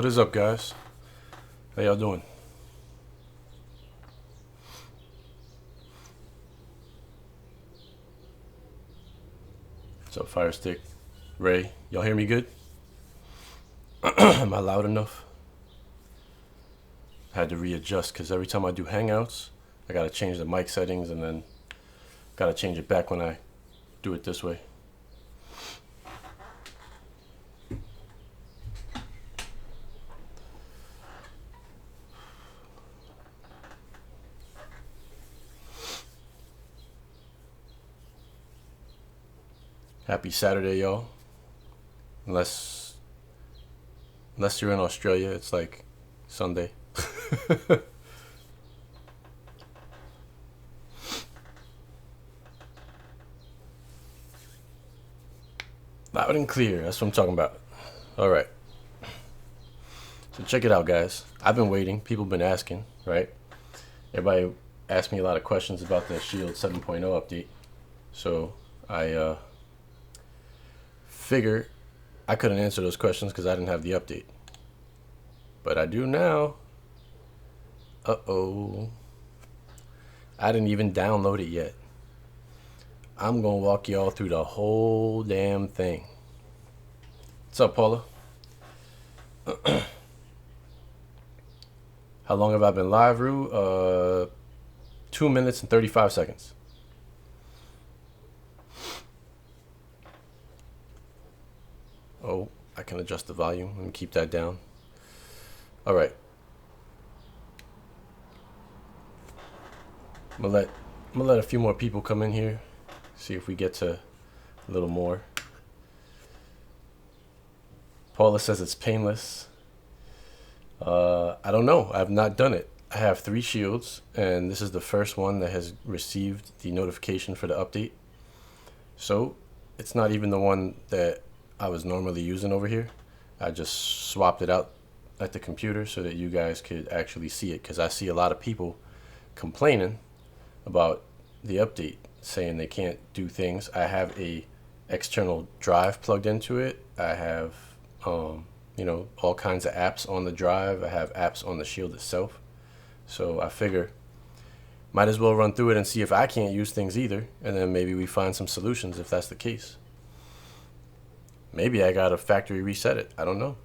What is up, guys? How y'all doing? What's up, Fire Stick? Ray, y'all hear me good? Am I loud enough? I had to readjust because every time I do Hangouts, I gotta change the mic settings and then gotta change it back when I do it this way. Happy Saturday, y'all. Unless you're in Australia, it's like Sunday. Loud and clear, that's what I'm talking about. All right. So check it out, guys. I've been waiting. People have been asking, right? Everybody asked me a lot of questions about the Shield 7.0 update. So I figure I couldn't answer those questions because I didn't have the update. But I do now. Uh-oh. I didn't even download it yet. I'm going to walk y'all through the whole damn thing. What's up, Paula? How long have I been live, Rue? 2 minutes and 35 seconds. Oh, I can adjust the volume. Let me keep that down. All right. I'm gonna let a few more people come in here. See if we get to a little more. Paula says it's painless. I don't know. I've not done it. I have 3 shields, and this is the first one that has received the notification for the update. So it's not even the one that I was normally using over here. I just swapped it out at the computer so that you guys could actually see it, because I see a lot of people complaining about the update, saying they can't do things. I have a external drive plugged into it. I have all kinds of apps on the drive. I have apps on the Shield itself. So I figure might as well run through it and see if I can't use things either, and then maybe we find some solutions if that's the case. Maybe I gotta factory reset it. I don't know.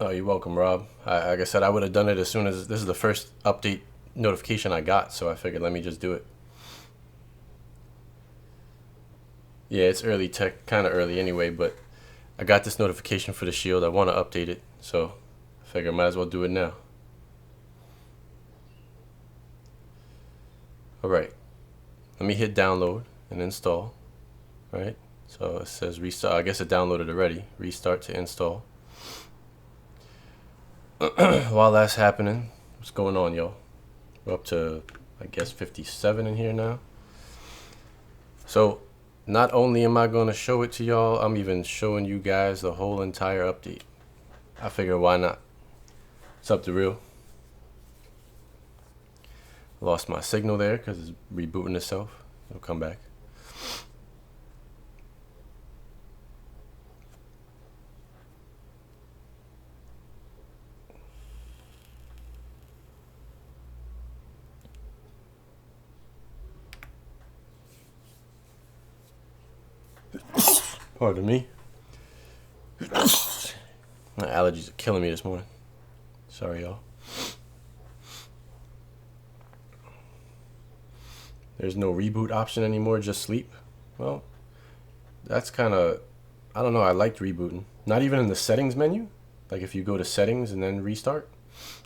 Oh, you're welcome, Rob. Like I said, I would have done it as soon as this is the first update notification I got, so I figured let me just do it. Yeah, it's early tech, kind of early anyway, but I got this notification for the Shield. I want to update it, so I figure I might as well do it now. All right, let me hit download and install. All right, so it says restart. I guess it downloaded already. Restart to install. While that's happening, what's going on, y'all? We're up to, I guess, 57 in here now. So not only am I going to show it to y'all, I'm even showing you guys the whole entire update. I figure why not? What's up, The Real? Lost my signal there because it's rebooting itself. It'll come back. Pardon me. My allergies are killing me this morning. Sorry, y'all. There's no reboot option anymore, just sleep. Well, that's kind of, I don't know, I liked rebooting. Not even in the settings menu. Like if you go to settings and then restart.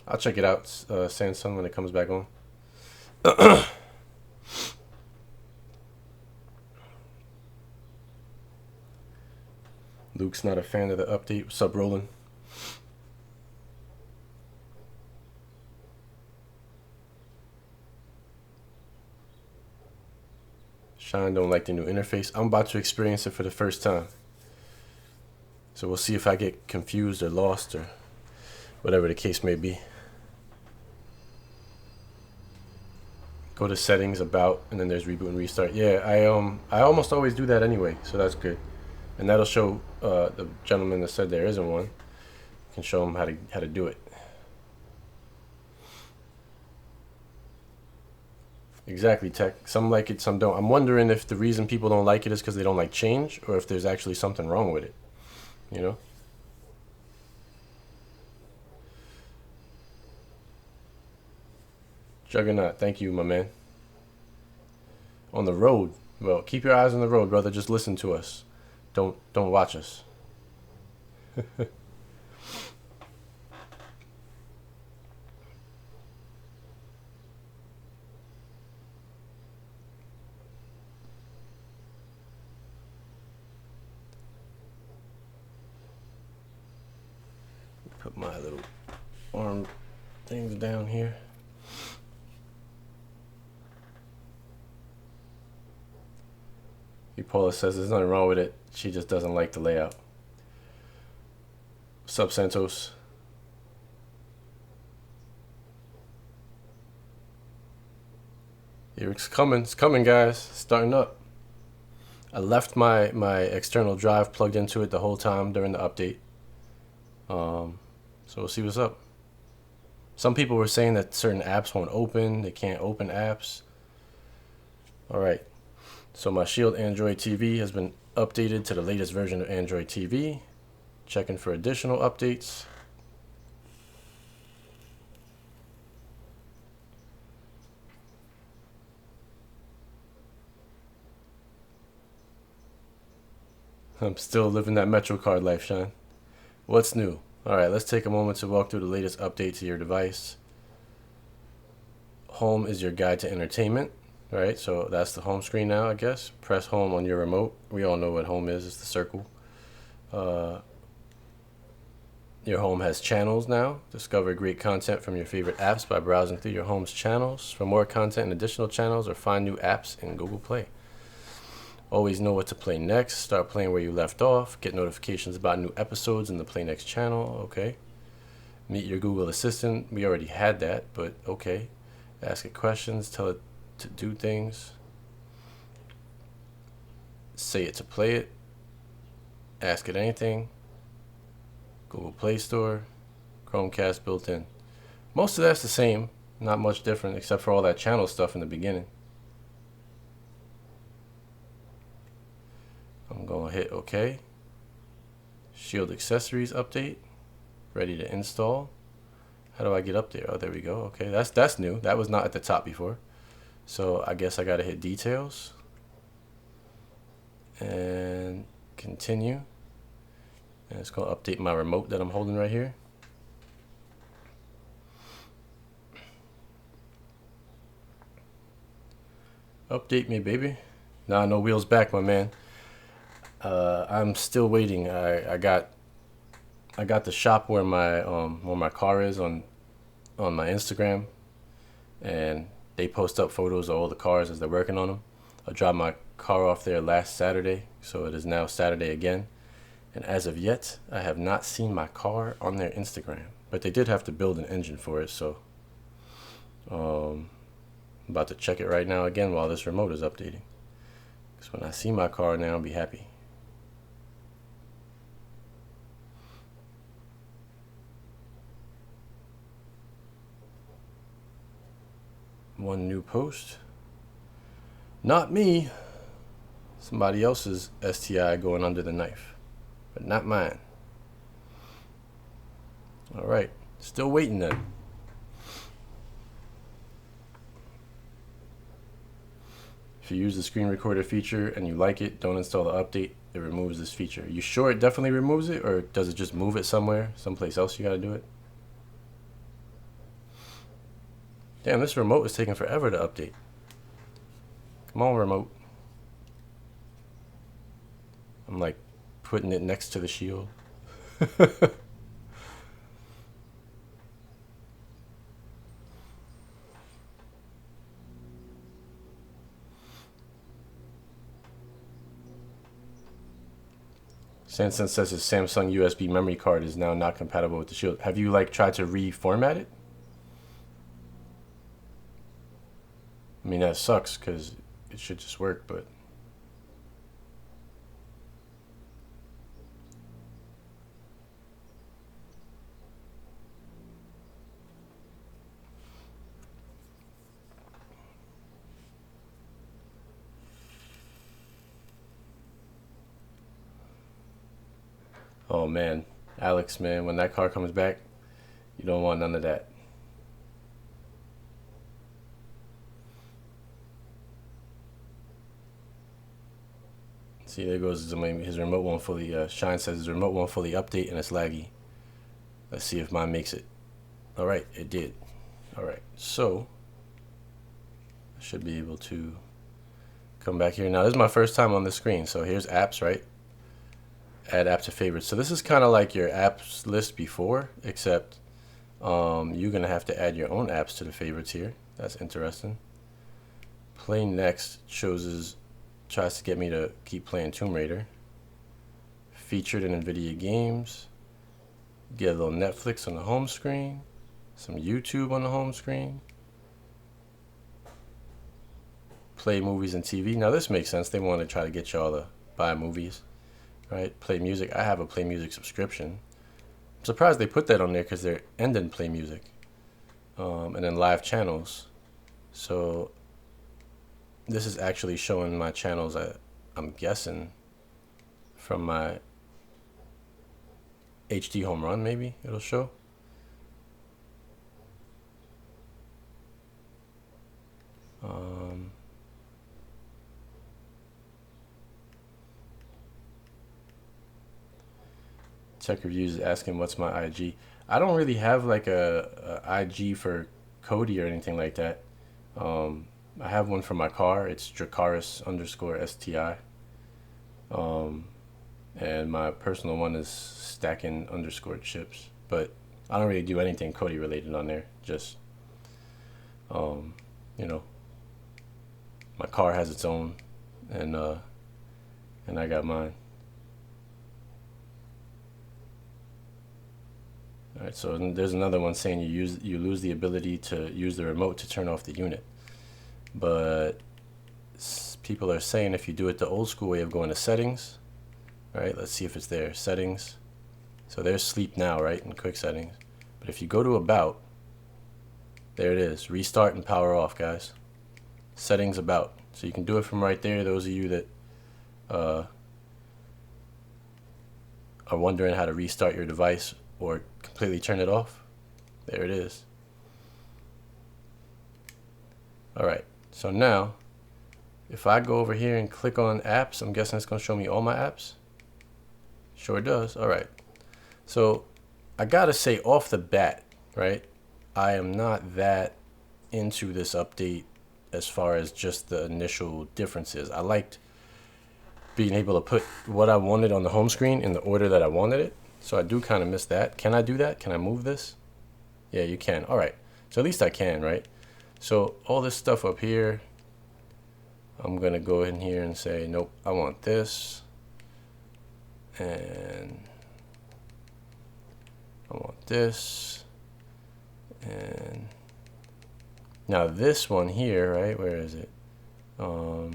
I'll check it out, Samsung, when it comes back on. Luke's not a fan of the update. What's up, Roland? Shine don't like the new interface. I'm about to experience it for the first time. So we'll see if I get confused or lost or whatever the case may be. Go to settings, about, and then there's reboot and restart. Yeah, I almost always do that anyway, so that's good. And that'll show the gentleman that said there isn't one. Can show him how to do it. Exactly, Tech. Some like it, some don't. I'm wondering if the reason people don't like it is because they don't like change, or if there's actually something wrong with it. You know? Juggernaut, thank you, my man. On the road. Well, keep your eyes on the road, brother. Just listen to us. Don't watch us. Put my little arm things down here. Paula says there's nothing wrong with it. She just doesn't like the layout. What's up, Santos? Here it's coming, guys. Starting up. I left my external drive plugged into it the whole time during the update. So we'll see what's up. Some people were saying that certain apps won't open. They can't open apps. All right. So my Shield Android TV has been updated to the latest version of Android TV. Checking for additional updates. I'm still living that MetroCard life, Sean. What's new? All right, let's take a moment to walk through the latest update to your device. Home is your guide to entertainment, right? So that's the home screen now, I guess. Press home on your remote. We all know what home is. It's the circle. Your home has channels now. Discover great content from your favorite apps by browsing through your home's channels. For more content and additional channels, or find new apps in Google Play. Always know what to play next. Start playing where you left off. Get notifications about new episodes in the Play Next channel. Okay. Meet your Google Assistant. We already had that, but okay. Ask it questions. Tell it to do things. Say it to play it. Ask it anything. Google Play Store. Chromecast built in. Most of that's the same. Not much different except for all that channel stuff in the beginning. I'm going to hit OK. Shield accessories update. Ready to install. How do I get up there? Oh, there we go. Okay, that's new. That was not at the top before. So I guess I got to hit details. And continue. And it's going to update my remote that I'm holding right here. Update me, baby. Nah, no wheels back, my man. I'm still waiting. I got the shop where my car is on my Instagram, and they post up photos of all the cars as they're working on them. I dropped my car off there last Saturday, so it is now Saturday again. And as of yet, I have not seen my car on their Instagram. But they did have to build an engine for it, so I'm about to check it right now again while this remote is updating. Because when I see my car now, I'll be happy. One new post. Not me. Somebody else's STI going under the knife, but not mine. All right, still waiting then. If you use the screen recorder feature and you like it, don't install the update. It removes this feature. Are you sure it definitely removes it, or does it just move it somewhere, someplace else you gotta do it? Damn, this remote is taking forever to update. Come on, remote. I'm like putting it next to the Shield. Samsung says his Samsung USB memory card is now not compatible with the Shield. Have you like tried to reformat it? I mean, that sucks because it should just work, but oh man, Alex, man, when that car comes back, you don't want none of that. See, there goes his remote won't fully. Shine says his remote won't fully update and it's laggy. Let's see if mine makes it. All right, it did. All right, so I should be able to come back here. Now, this is my first time on the screen, so here's apps, right? Add app to favorites. So this is kind of like your apps list before, except you're gonna have to add your own apps to the favorites here. That's interesting. Play next tries to get me to keep playing Tomb Raider. Featured in Nvidia games. Get a little Netflix on the home screen. Some YouTube on the home screen. Play movies and TV. Now this makes sense. They want to try to get y'all to buy movies, right? Play music. I have a Play Music subscription. I'm surprised they put that on there because they're ending Play Music. And then live channels. So this is actually showing my channels, I'm guessing, from my HD home run, maybe it'll show. Tech Reviews is asking what's my IG. I don't really have like a IG for Cody or anything like that. I have one for my car. It's Dracaris_STI. And my personal one is Stacking_Chips. But I don't really do anything Cody related on there. Just, you know, my car has its own, and I got mine. All right, so there's another one saying you lose the ability to use the remote to turn off the unit. But people are saying if you do it the old school way of going to settings, right? Let's see if it's there. Settings. So there's sleep now, right? In quick settings. But if you go to about, there it is. Restart and power off, guys. Settings about. So you can do it from right there. Those of you that are wondering how to restart your device or completely turn it off, there it is. All right. So now, if I go over here and click on apps, I'm guessing it's going to show me all my apps. Sure does. All right. So I got to say off the bat, right, I am not that into this update as far as just the initial differences. I liked being able to put what I wanted on the home screen in the order that I wanted it. So I do kind of miss that. Can I do that? Can I move this? Yeah, you can. All right. So at least I can, right? So all this stuff up here, I'm going to go in here and say, nope, I want this. And I want this. And now this one here, right? Where is it? So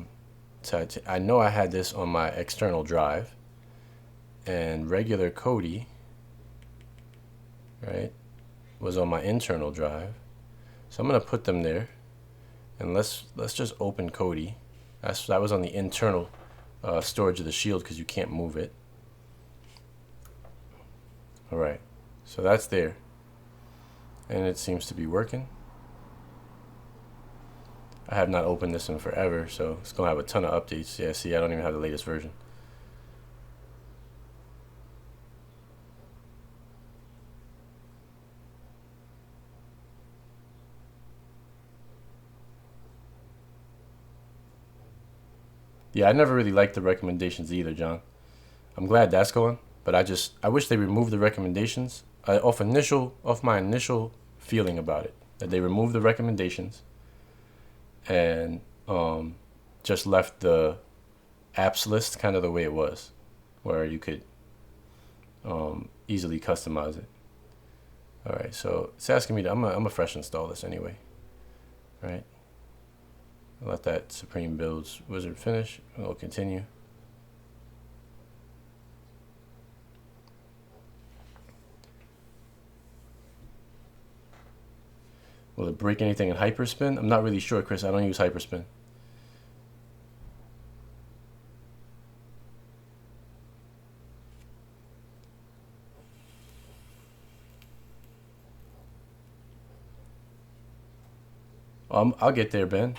I know I had this on my external drive. And regular Cody, right, was on my internal drive. So I'm gonna put them there, and let's just open Cody. That was on the internal storage of the Shield because you can't move it. All right, so that's there, and it seems to be working. I have not opened this in forever, so it's gonna have a ton of updates. Yeah, see, I don't even have the latest version. Yeah, I never really liked the recommendations either, John. I'm glad that's going, but I wish they removed the recommendations. Off my initial feeling about it, that they removed the recommendations and just left the apps list kind of the way it was, where you could easily customize it. All right, so it's asking me to, I'm a fresh install this anyway. All right, I'll let that Supreme Builds wizard finish, and we'll continue. Will it break anything in hyperspin? I'm not really sure, Chris. I don't use hyperspin. I'll get there, Ben.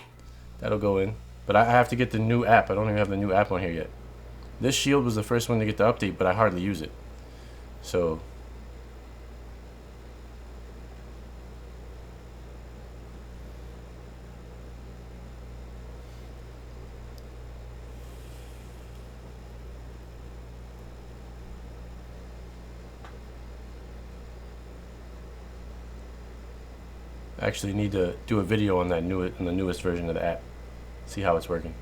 That'll go in. But I have to get the new app. I don't even have the new app on here yet. This shield was the first one to get the update, but I hardly use it. So I actually need to do a video on that the newest version of the app. See how it's working.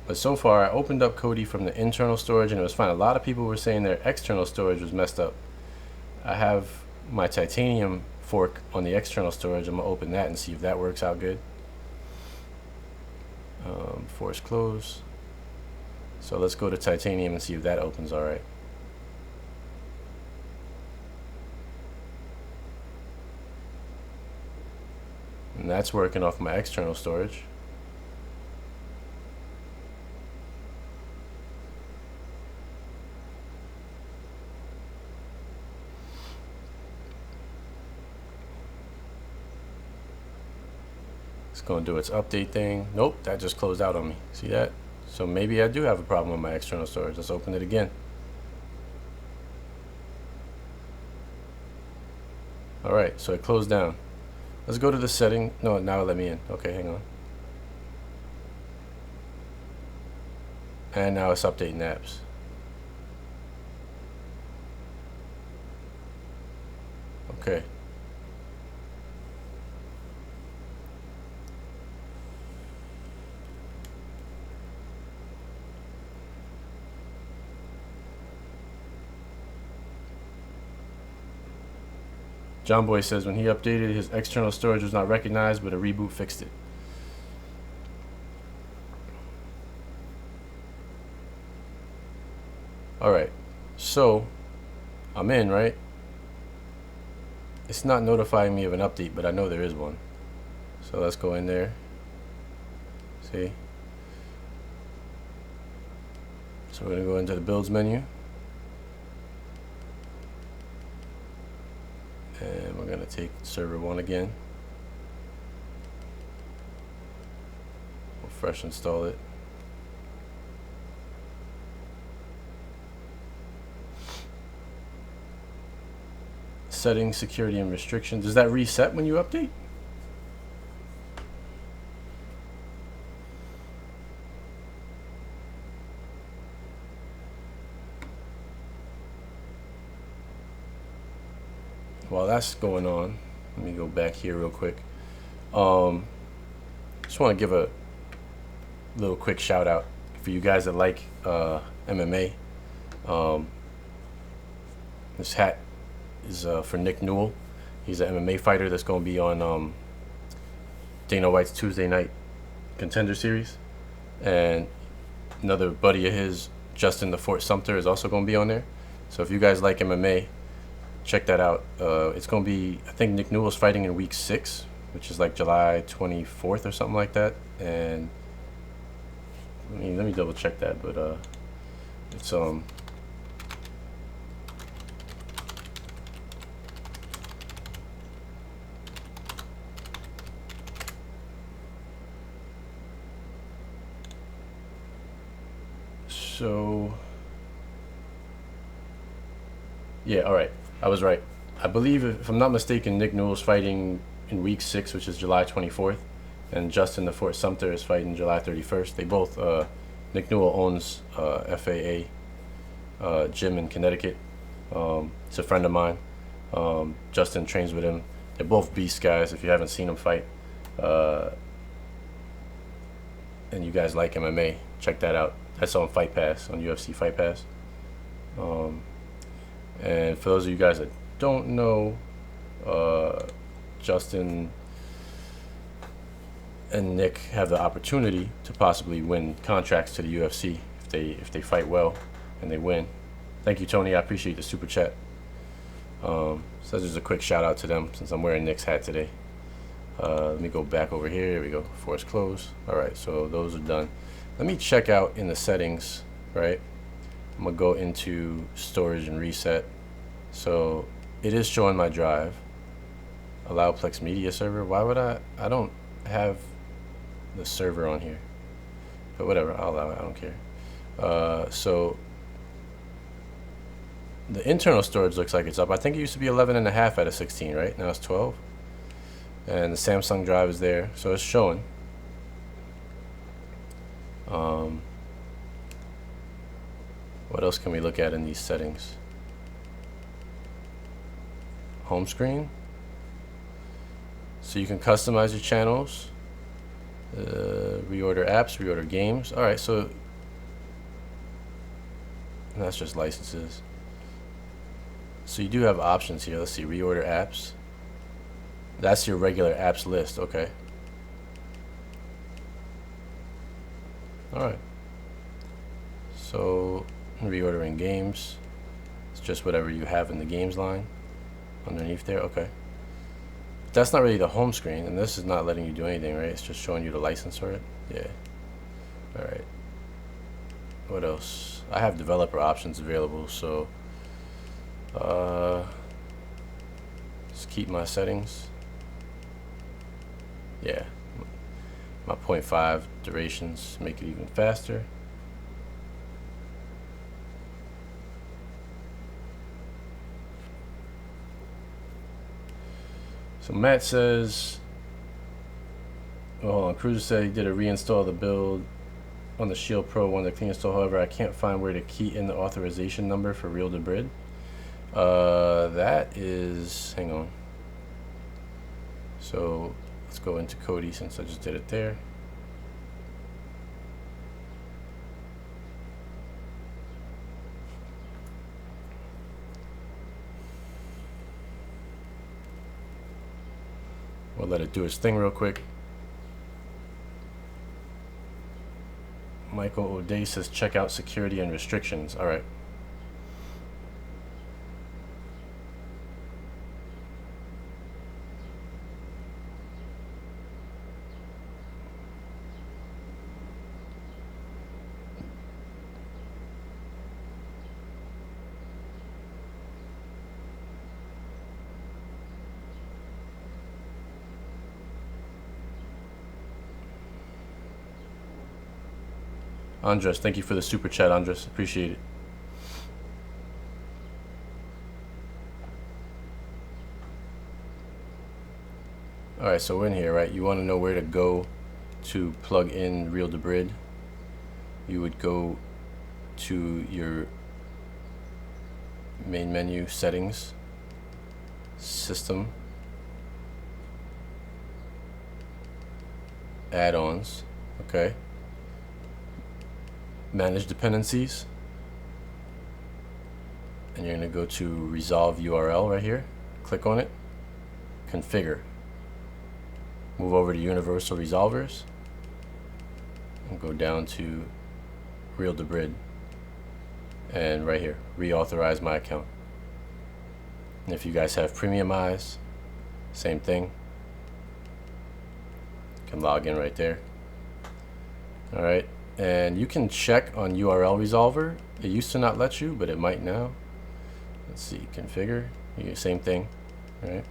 But so far, I opened up Cody from the internal storage and it was fine. A lot of people were saying their external storage was messed up. I have my titanium fork on the external storage. I'm gonna open that and see if that works out good. Force close. So let's go to titanium and see if that opens all right. And that's working off my external storage. It's going to do its update thing. Nope, that just closed out on me. See that? So maybe I do have a problem with my external storage. Let's open it again. All right, so it closed down. Let's go to the setting. No, now it let me in. Okay, hang on. And now it's updating apps. Okay. John Boy says when he updated, his external storage was not recognized, but a reboot fixed it. All right, so I'm in, right? It's not notifying me of an update, but I know there is one. So let's go in there. See? So we're gonna go into the builds menu. And we're going to take server 1 again. We'll fresh install it. Settings, security, and restrictions. Does that reset when you update? While that's going on, let me go back here real quick. Just want to give a little quick shout out for you guys that like MMA. This hat is for Nick Newell. He's an MMA fighter that's going to be on Dana White's Tuesday Night Contender Series. And another buddy of his, Justin the Fort Sumter, is also going to be on there. So if you guys like MMA, check that out. It's going to be, I think Nick Newell's fighting in week 6, which is like July 24th or something like that. And let me double check that, but it's so yeah, all right. I was right. I believe, if I'm not mistaken, Nick Newell's fighting in week 6, which is July 24th, and Justin the Fort Sumter is fighting July 31st. They both, Nick Newell owns FAA gym in Connecticut. It's a friend of mine. Justin trains with him. They're both beast guys. If you haven't seen them fight, and you guys like MMA, check that out. That's on Fight Pass, on UFC Fight Pass. And for those of you guys that don't know, Justin and Nick have the opportunity to possibly win contracts to the UFC if they fight well and they win. Thank you, Tony. I appreciate the super chat. So that's just a quick shout out to them since I'm wearing Nick's hat today. Let me go back over here. Here we go. Force close. All right, so those are done. Let me check out in the settings, right? I'm gonna go into storage and reset. So it is showing my drive. Allow Plex Media Server. Why would I don't have the server on here. But whatever, I'll allow it. I don't care. So the internal storage looks like it's up. I think it used to be 11.5 out of 16, right? Now it's 12. And the Samsung drive is there, so it's showing. What else can we look at in these settings? Home screen. So you can customize your channels, reorder apps, reorder games. All right, so that's just licenses. So you do have options here. Let's see, reorder apps. That's your regular apps list, okay. All right. So reordering games, it's just whatever you have in the games line underneath there, okay. That's not really the home screen, and this is not letting you do anything, right? It's just showing you the license for it. Yeah. All right. What else? I have developer options available, so just keep my settings. Yeah. My 0.5 durations make it even faster. So Matt says, oh, hold on. Cruiser said he did a reinstall of the build on the Shield Pro one, the clean install. However, I can't find where to key in the authorization number for Real to Brid. That is, hang on. So let's go into Cody since I just did it there. We'll let it do its thing real quick. Michael O'Day says check out security and restrictions. All right. Andres, thank you for the super chat, Andres. Appreciate it. Alright, so we're in here, right? You want to know where to go to plug in Real to Brid. You would go to your main menu, settings, system, add-ons, okay? Manage dependencies, and you're going to go to resolve URL right here. Click on it, configure, move over to universal resolvers, and go down to Real to Brid, and right here, reauthorize my account. And if you guys have premiumize, same thing, you can log in right there. All right. And you can check on URL resolver. It used to not let you, but it might now. Let's see, configure, same thing, right?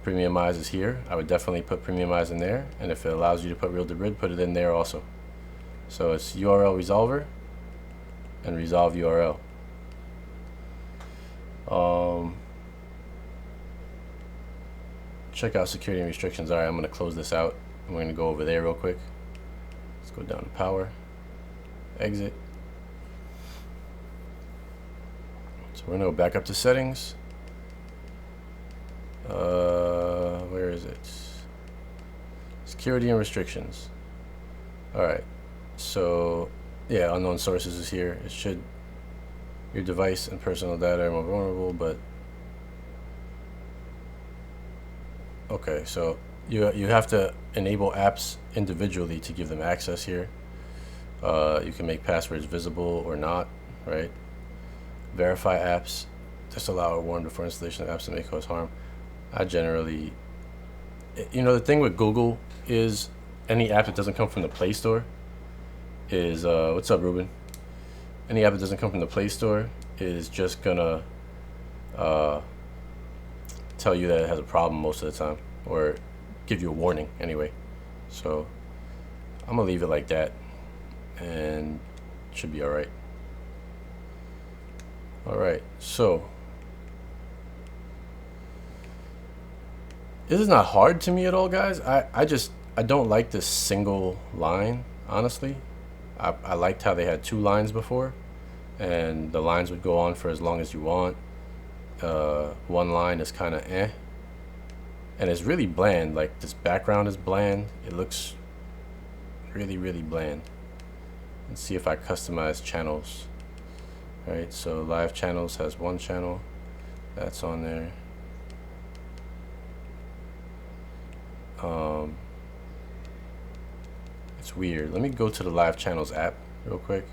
Premiumize is here. I would definitely put premiumize in there. And if it allows you to put Real to Brid, put it in there also. So it's URL resolver and resolve URL. Check out security and restrictions. All right, I'm gonna close this out. I'm gonna go over there real quick. Go down to power, exit. So we're gonna go back up to settings. Where is it? It's security and restrictions. Alright, so yeah, unknown sources is here. It should, your device and personal data are more vulnerable, but okay, so you have to enable apps individually to give them access here. You can make passwords visible or not, right? Verify apps, disallow or warn before installation of apps that may cause harm. I generally, you know, the thing with Google is any app that doesn't come from the Play Store is, what's up, Ruben? Any app that doesn't come from the Play Store is just gonna tell you that it has a problem most of the time, or give you a warning anyway. So I'm gonna leave it like that, and it should be all right. All right, so this is not hard to me at all, guys. I don't like this single line, honestly. I liked how they had 2 lines before, and the lines would go on for as long as you want. 1 line is kind of eh, and it's really bland. Like, this background is bland. It looks really, really bland. Let's see if I customize channels. All right, so live channels has 1 channel that's on there. It's weird. Let me go to the live channels app real quick.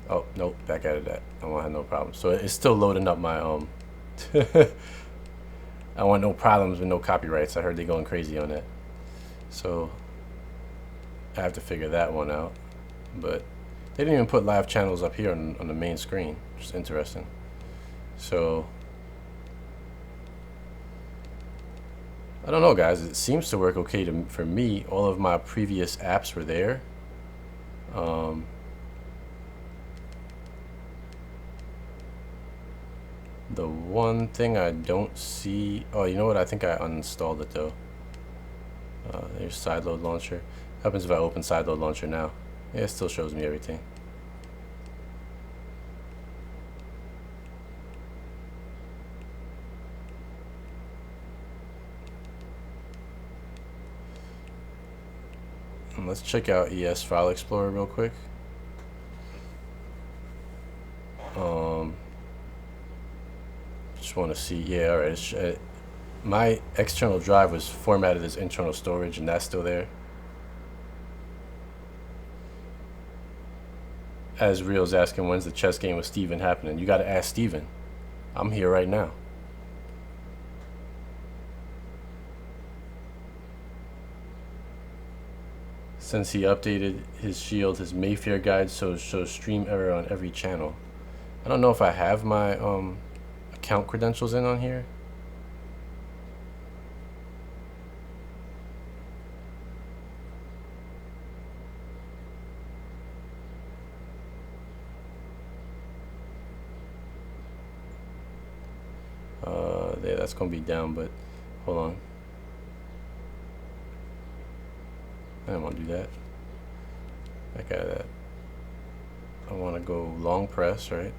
Oh, nope, back out of that. I won't have no problem. So it's still loading up my I want no problems with no copyrights. I heard they going crazy on that. So I have to figure that one out. But they didn't even put live channels up here on the main screen, which is interesting. So I don't know, guys. It seems to work okay for me. All of my previous apps were there. The one thing I don't see... Oh, you know what? I think I uninstalled it, though. There's Sideload Launcher. What happens if I open Sideload Launcher now? Yeah, it still shows me everything. And let's check out ES File Explorer real quick. Just want to see. Yeah, all right. My external drive was formatted as internal storage, and that's still there. As Real's asking, when's the chess game with Steven happening? You got to ask Steven. I'm here right now. Since he updated his Shield, his Mayfair guide shows stream error on every channel. I don't know if I have my account credentials in on here. There, that's gonna be down, but hold on. I don't want to do that. Back out of that. I want to go long press, right?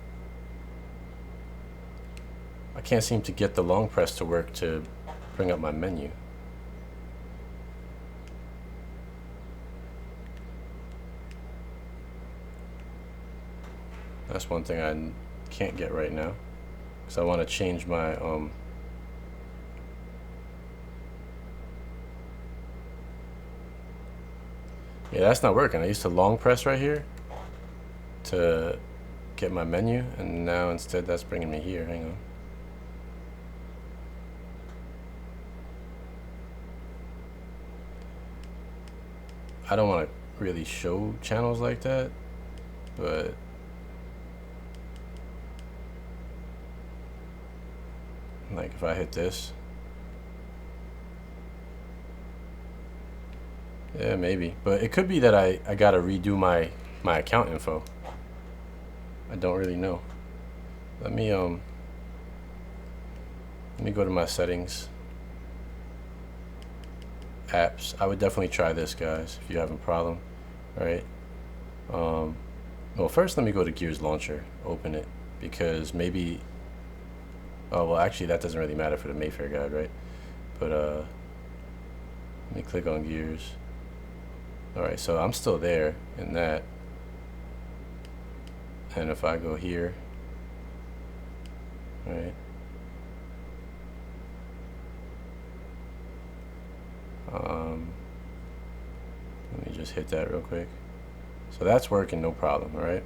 I can't seem to get the long press to work to bring up my menu. That's one thing I can't get right now, because I want to change my yeah, that's not working. I used to long press right here to get my menu, and now instead that's bringing me here. Hang on. I don't want to really show channels like that, but like if I hit this, yeah, maybe. But it could be that I gotta redo my account info. I don't really know. Let me go to my settings. Apps. I would definitely try this, guys, if you have a problem. Alright. Well, first let me go to Gears Launcher, open it, because maybe, oh well, actually that doesn't really matter for the Mayfair guide, right? But me click on gears. Alright, so I'm still there in that. And if I go here, right, let me just hit that real quick. So that's working, no problem, right?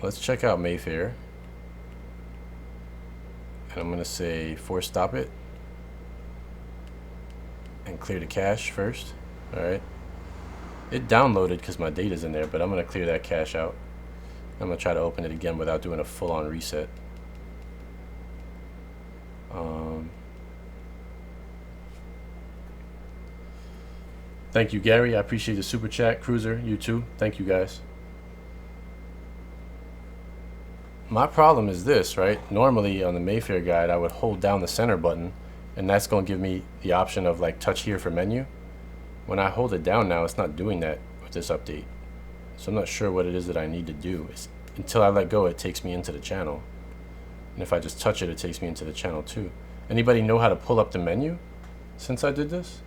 Let's check out Mayfair. And I'm gonna say force stop it and clear the cache first. Alright. It downloaded because my data's in there, but I'm gonna clear that cache out. I'm gonna try to open it again without doing a full-on reset. Thank you, Gary. I appreciate the super chat. Cruiser, you too. Thank you, guys. My problem is this, right? Normally on the Mayfair guide, I would hold down the center button, and that's going to give me the option of like touch here for menu. When I hold it down now, it's not doing that with this update. So I'm not sure what it is that I need to do. Until I let go, it takes me into the channel. And if I just touch it, it takes me into the channel too. Anybody know how to pull up the menu since I did this?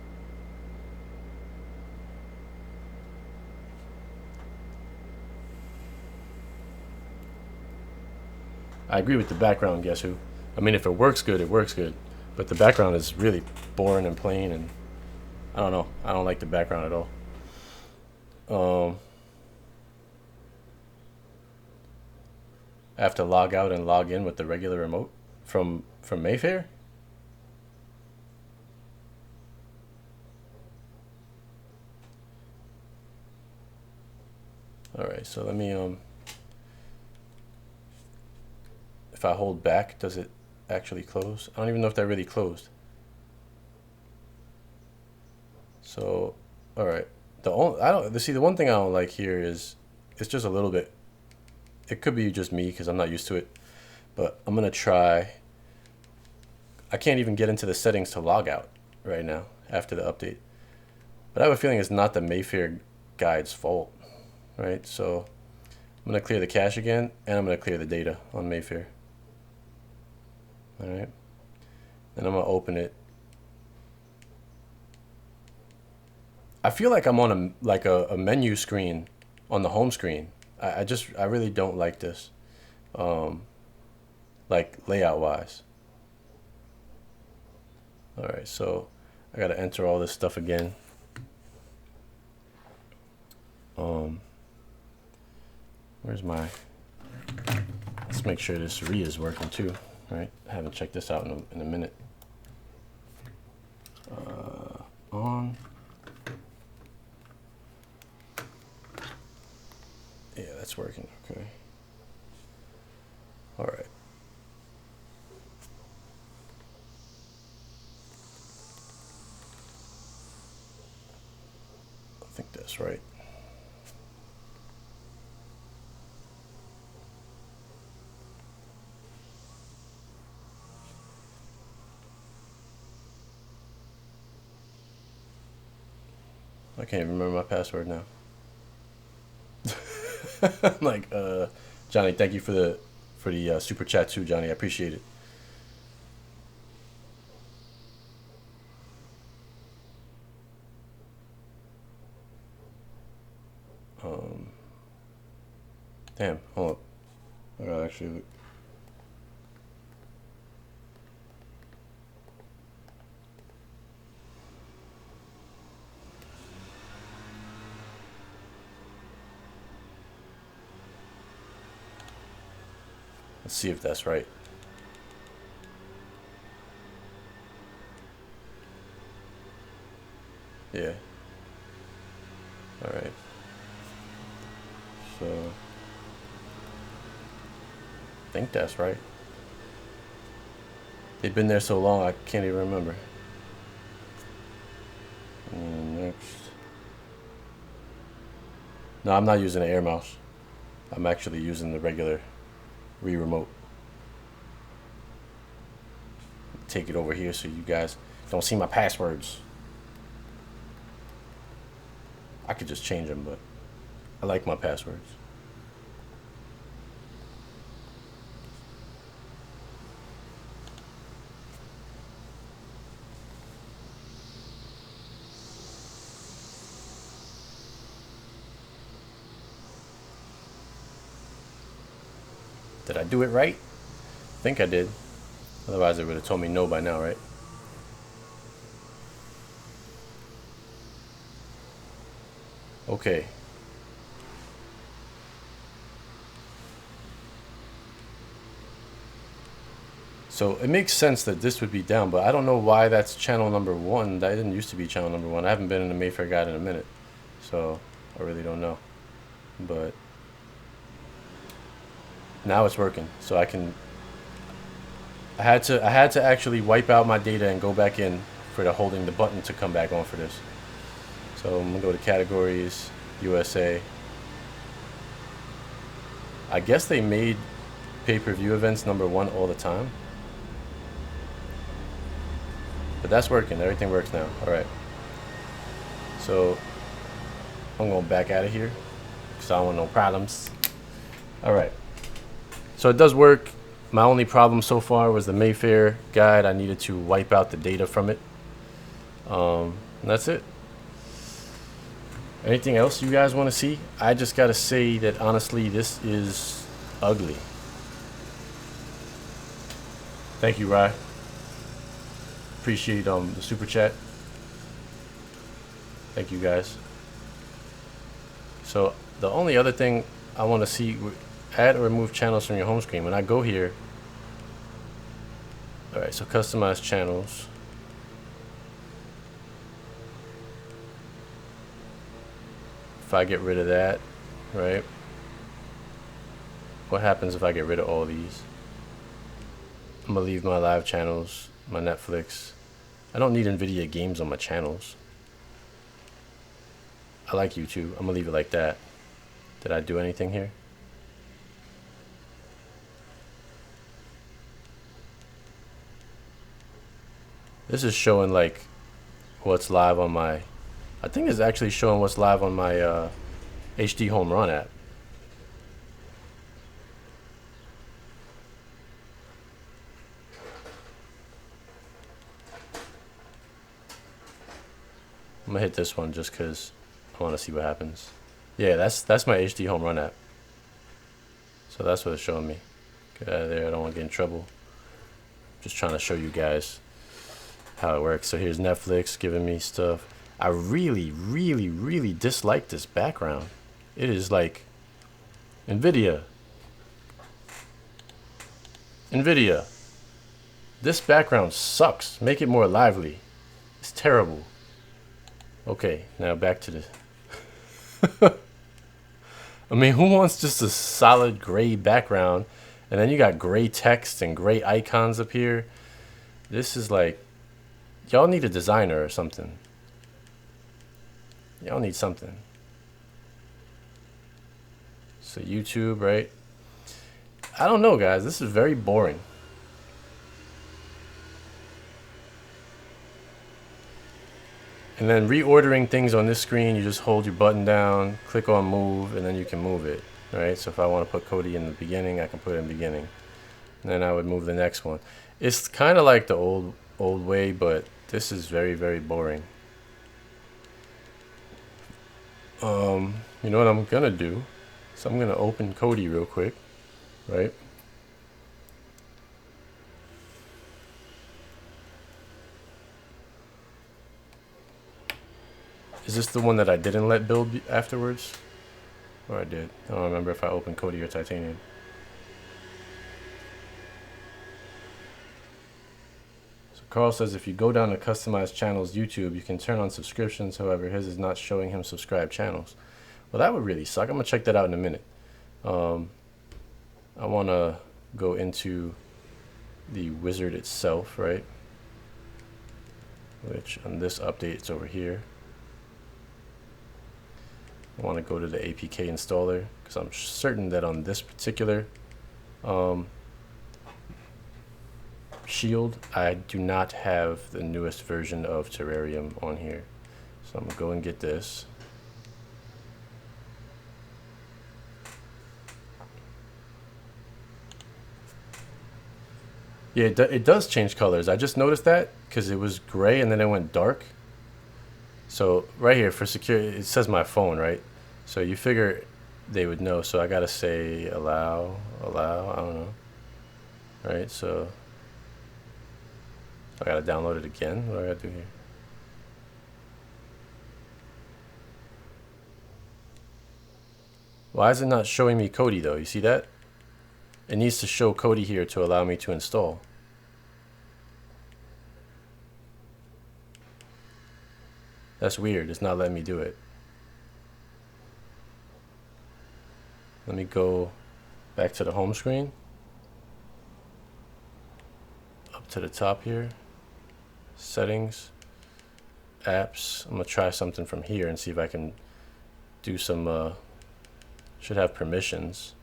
I agree with the background, guess who? I mean, if it works good, it works good. But the background is really boring and plain, and I don't know. I don't like the background at all. I have to log out and log in with the regular remote from Mayfair? Alright, so let me if I hold back, does it actually close? I don't even know if that really closed. So, all right. The one thing I don't like here is it's just a little bit. It could be just me because I'm not used to it, but I'm gonna try. I can't even get into the settings to log out right now after the update. But I have a feeling it's not the Mayfair guide's fault, right? So I'm gonna clear the cache again, and I'm gonna clear the data on Mayfair. All right, and I'm gonna open it. I feel like I'm on a menu screen on the home screen. I really don't like this, like layout wise. All right, so I gotta enter all this stuff again. Where's my? Let's make sure this re is working too. Right, I haven't checked this out in a minute. On. Yeah, that's working. Okay. All right. I think that's right. I can't even remember my password now. I'm like, Johnny, thank you for the super chat too, Johnny. I appreciate it. Damn, hold up. I gotta actually. Let's see if that's right. Yeah. All right. So, I think that's right. They've been there so long, I can't even remember. And next. No, I'm not using an air mouse. I'm actually using the regular remote. Take it over here so you guys don't see my passwords. I could just change them, but I like my passwords. Did I do it right? I think I did. Otherwise it would have told me no by now, right? Okay. So it makes sense that this would be down, but I don't know why that's channel number 1. That didn't used to be channel number 1. I haven't been in the Mayfair guide in a minute, so I really don't know. But now it's working, so I can. I had to actually wipe out my data and go back in for the holding the button to come back on for this. So I'm gonna go to categories, USA. I guess they made pay-per-view events number 1 all the time. But that's working. Everything works now. All right. So I'm going back out of here because I don't want no problems. All right. So it does work. My only problem so far was the Mayfair guide. I needed to wipe out the data from it. And that's it. Anything else you guys want to see? I just got to say that honestly, this is ugly. Thank you, Rye. Appreciate the super chat. Thank you guys. So the only other thing I want to see, add or remove channels from your home screen. When I go here, all right, so customize channels. If I get rid of that, right? What happens if I get rid of all these? I'm gonna leave my live channels, my Netflix. I don't need Nvidia games on my channels. I like YouTube. I'm gonna leave it like that. Did I do anything here? This is showing like what's live on my, I think it's actually showing what's live on my HD Home Run app. I'm gonna hit this one just because I want to see what happens. Yeah, that's my HD Home Run app. So that's what it's showing me. Get out of there. I don't want to get in trouble. Just trying to show you guys how it works. So here's Netflix giving me stuff. I really, really, really dislike this background. It is like Nvidia. This background sucks. Make it more lively. It's terrible. Okay, now back to the I mean, who wants just a solid gray background and then you got gray text and gray icons up here? This is like, y'all need a designer or something. Y'all need something. So YouTube, right? I don't know, guys. This is very boring. And then reordering things on this screen, you just hold your button down, click on move, and then you can move it, right? So if I want to put Cody in the beginning, I can put it in the beginning. And then I would move the next one. It's kind of like the old way, but this is very, very boring. You know what I'm gonna do? So I'm gonna open Cody real quick, right? Is this the one that I didn't let build afterwards? Or I did. I don't remember if I opened Cody or Titanium. So Carl says if you go down to customize channels YouTube, you can turn on subscriptions. However, his is not showing him subscribed channels. Well, that would really suck. I'm going to check that out in a minute. I want to go into the wizard itself, right? Which on this update, it's over here. I want to go to the Apk Installer because I'm certain that on this particular shield, I do not have the newest version of Terrarium on here. So I'm going to go and get this. Yeah, it does change colors. I just noticed that because it was gray and then it went dark. So right here for security, it says my phone, right? So you figure they would know. So I gotta say allow, I don't know. Right, so I gotta download it again. What do I gotta do here? Why is it not showing me Cody though? You see that? It needs to show Cody here to allow me to install. That's weird. It's not letting me do it. Let me go back to the home screen. Up to the top here. Settings. Apps. I'm going to try something from here and see if I can do some... should have permissions.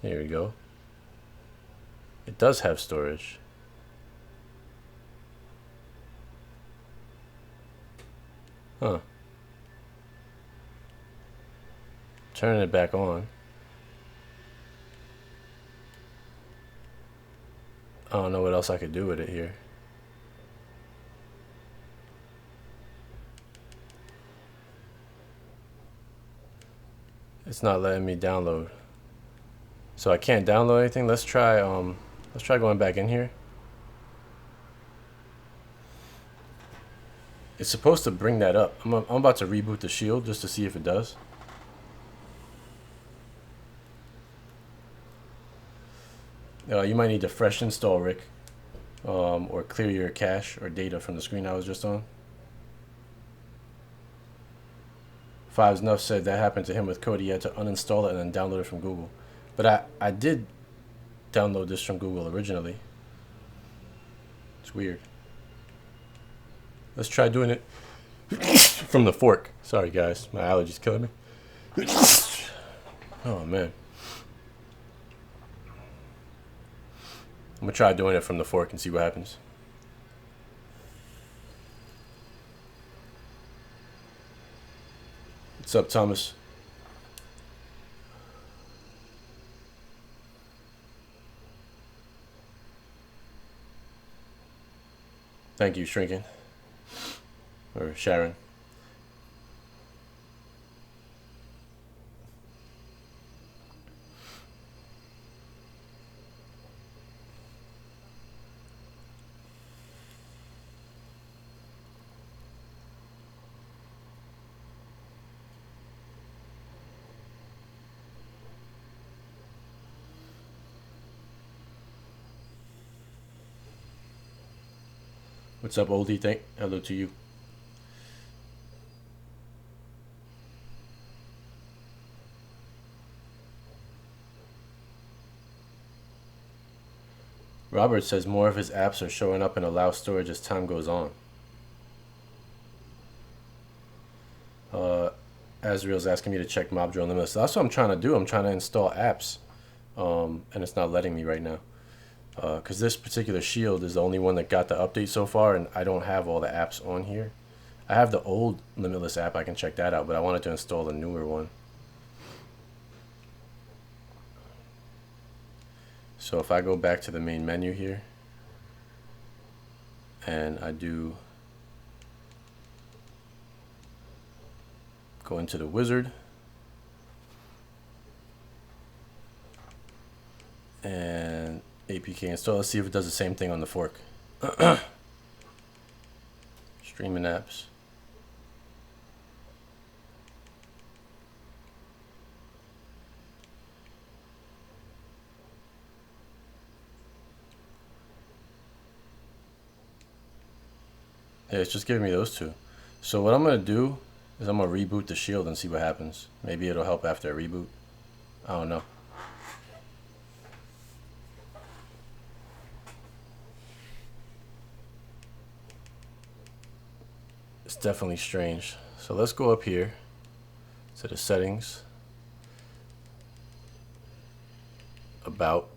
Here we go. It does have storage. Huh. Turning it back on. I don't know what else I could do with it here. It's not letting me download. So I can't download anything. Let's try going back in here. It's supposed to bring that up. I'm about to reboot the Shield just to see if it does. You might need to fresh install, Rick, or clear your cache or data from the screen I was just on. Fives Nuff said that happened to him with Cody. He had to uninstall it and then download it from Google. But I did download this from Google originally. It's weird. Let's try doing it from the fork. Sorry guys, my allergies killing me. Oh man. I'm gonna try doing it from the fork and see what happens. What's up, Thomas? Thank you, Shrinking. Or Sharon. What's up, oldie? Hello to you. Robert says more of his apps are showing up in allow storage as time goes on. Azriel's asking me to check mob drill limits. That's what I'm trying to do. I'm trying to install apps, and it's not letting me right now. Because this particular shield is the only one that got the update so far, and I don't have all the apps on here. I have the old Limitless app. I can check that out, but I wanted to install the newer one. So if I go back to the main menu here, and I do go into the wizard, and Apk Installer, let's see if it does the same thing on the fork. Streaming apps. Yeah, it's just giving me those two. So what I'm going to do is I'm going to reboot the Shield and see what happens. Maybe it'll help after a reboot. I don't know. It's definitely strange. So let's go up here to the settings, about,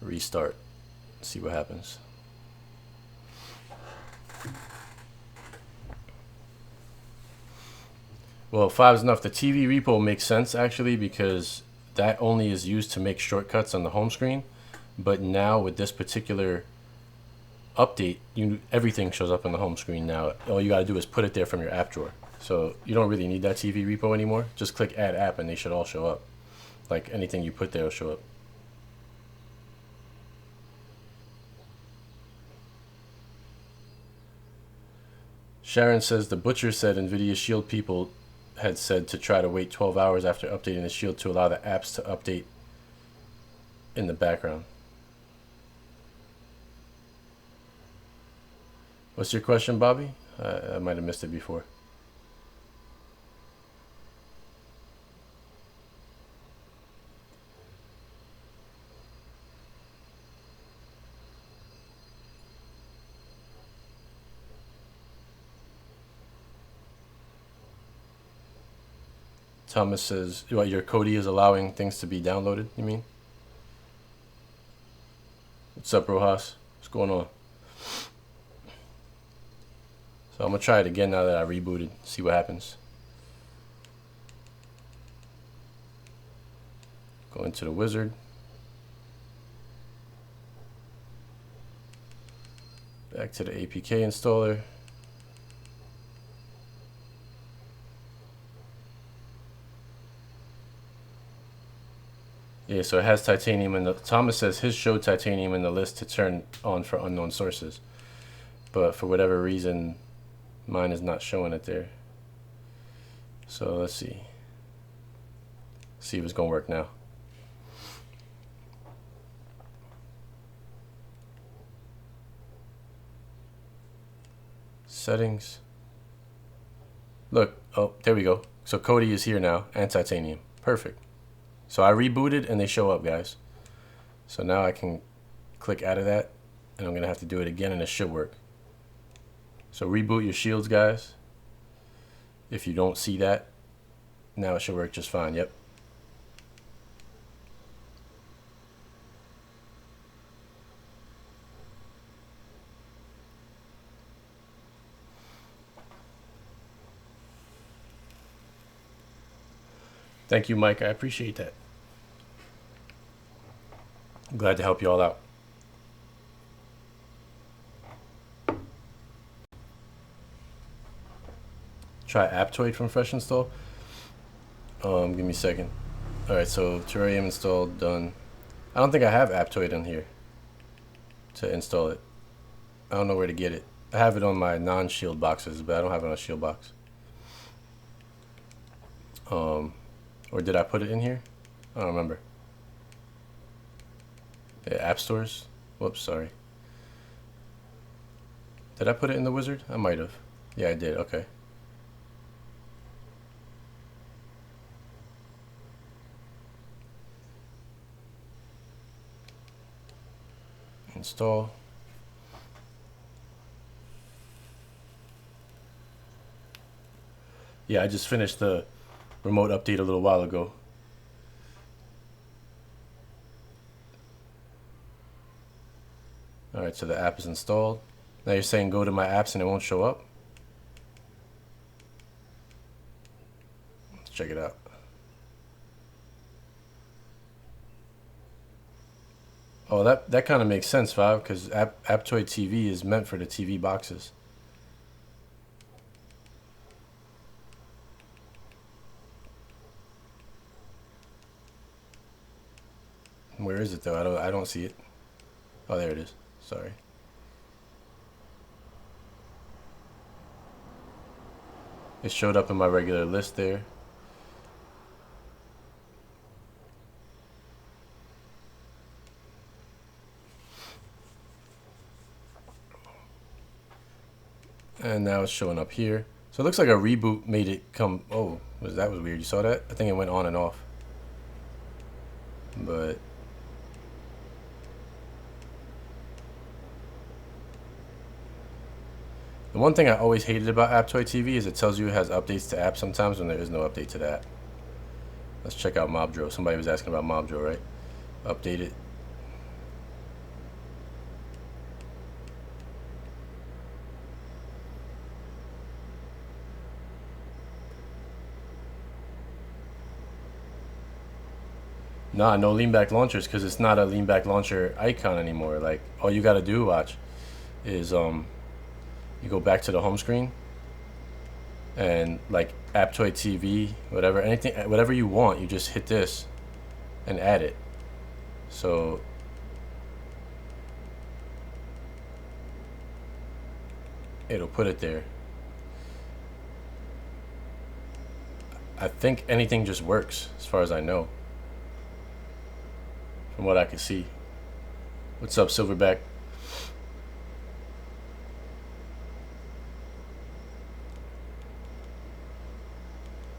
restart, see what happens. Well, Five's Enough. The TV repo makes sense actually, because that only is used to make shortcuts on the home screen. But now with this particular update, everything shows up on the home screen now. All you gotta do is put it there from your app drawer. So you don't really need that TV repo anymore. Just click Add App and they should all show up. Like anything you put there will show up. Sharon says the butcher said Nvidia Shield people had said to try to wait 12 hours after updating the Shield to allow the apps to update in the background. What's your question, Bobby? I might have missed it before. Thomas says, what, your Cody is allowing things to be downloaded, you mean? What's up, Rojas? What's going on? So I'm going to try it again now that I rebooted, see what happens. Go into the wizard. Back to the APK installer. Yeah, so it has titanium in the... Thomas says his showed titanium in the list to turn on for unknown sources. But for whatever reason, mine is not showing it there. So let's see. See if it's going to work now. Settings. Look, oh, there we go. So Cody is here now, and titanium. Perfect. So I rebooted and they show up, guys. So now I can click out of that and I'm gonna have to do it again and it should work. So reboot your shields, guys. If you don't see that, now it should work just fine. Yep. Thank you, Mike. I appreciate that. I'm glad to help you all out. Try Aptoid from Fresh Install. Give me a second. Alright, so Terrarium installed, done. I don't think I have Aptoid in here to install it. I don't know where to get it. I have it on my non-shield boxes, but I don't have it on a shield box. Or did I put it in here? I don't remember. Yeah, app stores. Whoops, sorry. Did I put it in the wizard? I might have. Yeah, I did. Okay. Install. Yeah, I just finished the remote update a little while ago. Alright, so the app is installed. Now you're saying go to my apps and it won't show up? Let's check it out. Oh, that kind of makes sense, Five, because Aptoid TV is meant for the TV boxes. Where is it though? I don't see it. Oh, there it is. Sorry. It showed up in my regular list there. And now it's showing up here. So it looks like a reboot made it come. Oh, that was weird. You saw that? I think it went on and off. But the one thing I always hated about Aptoid TV is it tells you it has updates to apps sometimes when there is no update to that. Let's check out Mobdro. Somebody was asking about Mobdro, right? Update it. Nah, no lean back launchers because it's not a lean back launcher icon anymore. Like all you gotta do, watch, is you go back to the home screen and like Aptoid TV, whatever, anything, whatever you want, you just hit this and add it. So it'll put it there. I think anything just works as far as I know, from what I can see. What's up, Silverback?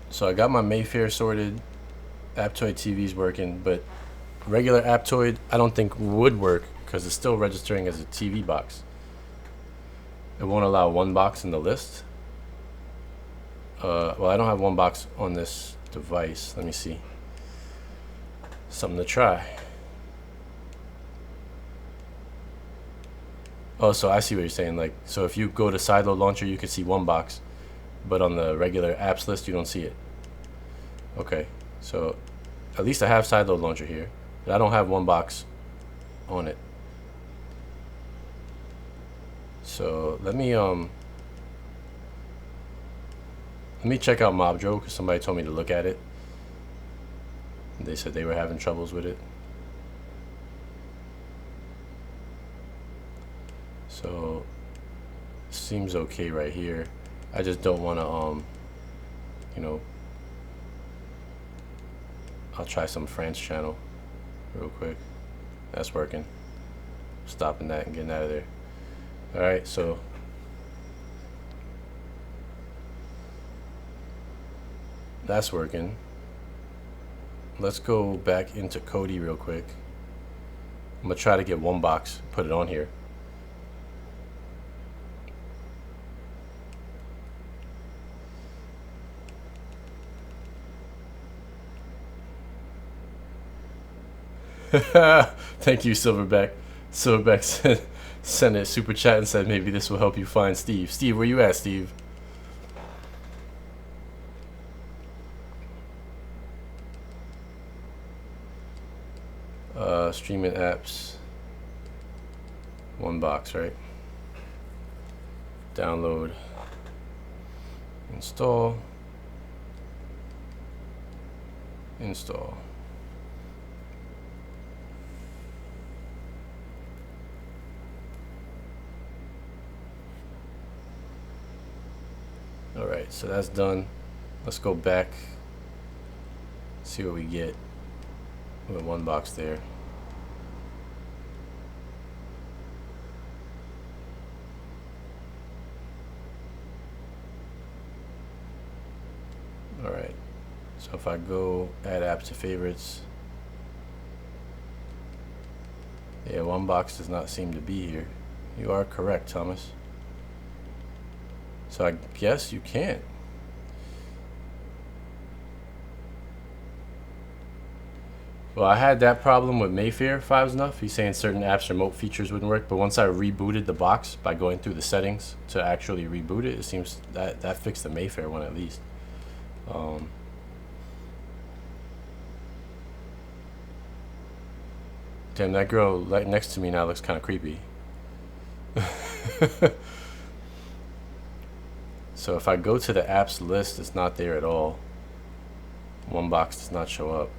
So I got my Mayfair sorted, Aptoid TV's working, but regular Aptoid I don't think would work because it's still registering as a TV box. It won't allow one box in the list. Well, I don't have one box on this device. Let me see. Something to try. Oh, so I see what you're saying. Like, so if you go to Sideload Launcher, you can see one box, but on the regular apps list, you don't see it. Okay, so at least I have Sideload Launcher here, but I don't have one box on it. So let me check out Mobdro because somebody told me to look at it. They said they were having troubles with it. So seems okay right here. I just don't want to you know, I'll try some France channel real quick. That's working. Stopping that and getting out of there. Alright, so that's working. Let's go back into Cody real quick. I'm gonna try to get one box, put it on here. Thank you, Silverback. Silverback sent a super chat and said maybe this will help you find Steve. Steve, where you at, Steve? Streaming apps. One box, right? Download. Install. Install. Alright, so that's done. Let's go back, see what we get with one box there. Alright, so if I go add apps to favorites, yeah, one box does not seem to be here. You are correct, Thomas. So I guess you can't. Well, I had that problem with Mayfair 5's enough. He's saying certain apps remote features wouldn't work, but once I rebooted the box by going through the settings to actually reboot it, it seems that fixed the Mayfair one at least. Damn, that girl right next to me now looks kind of creepy. So if I go to the apps list, it's not there at all. One box does not show up.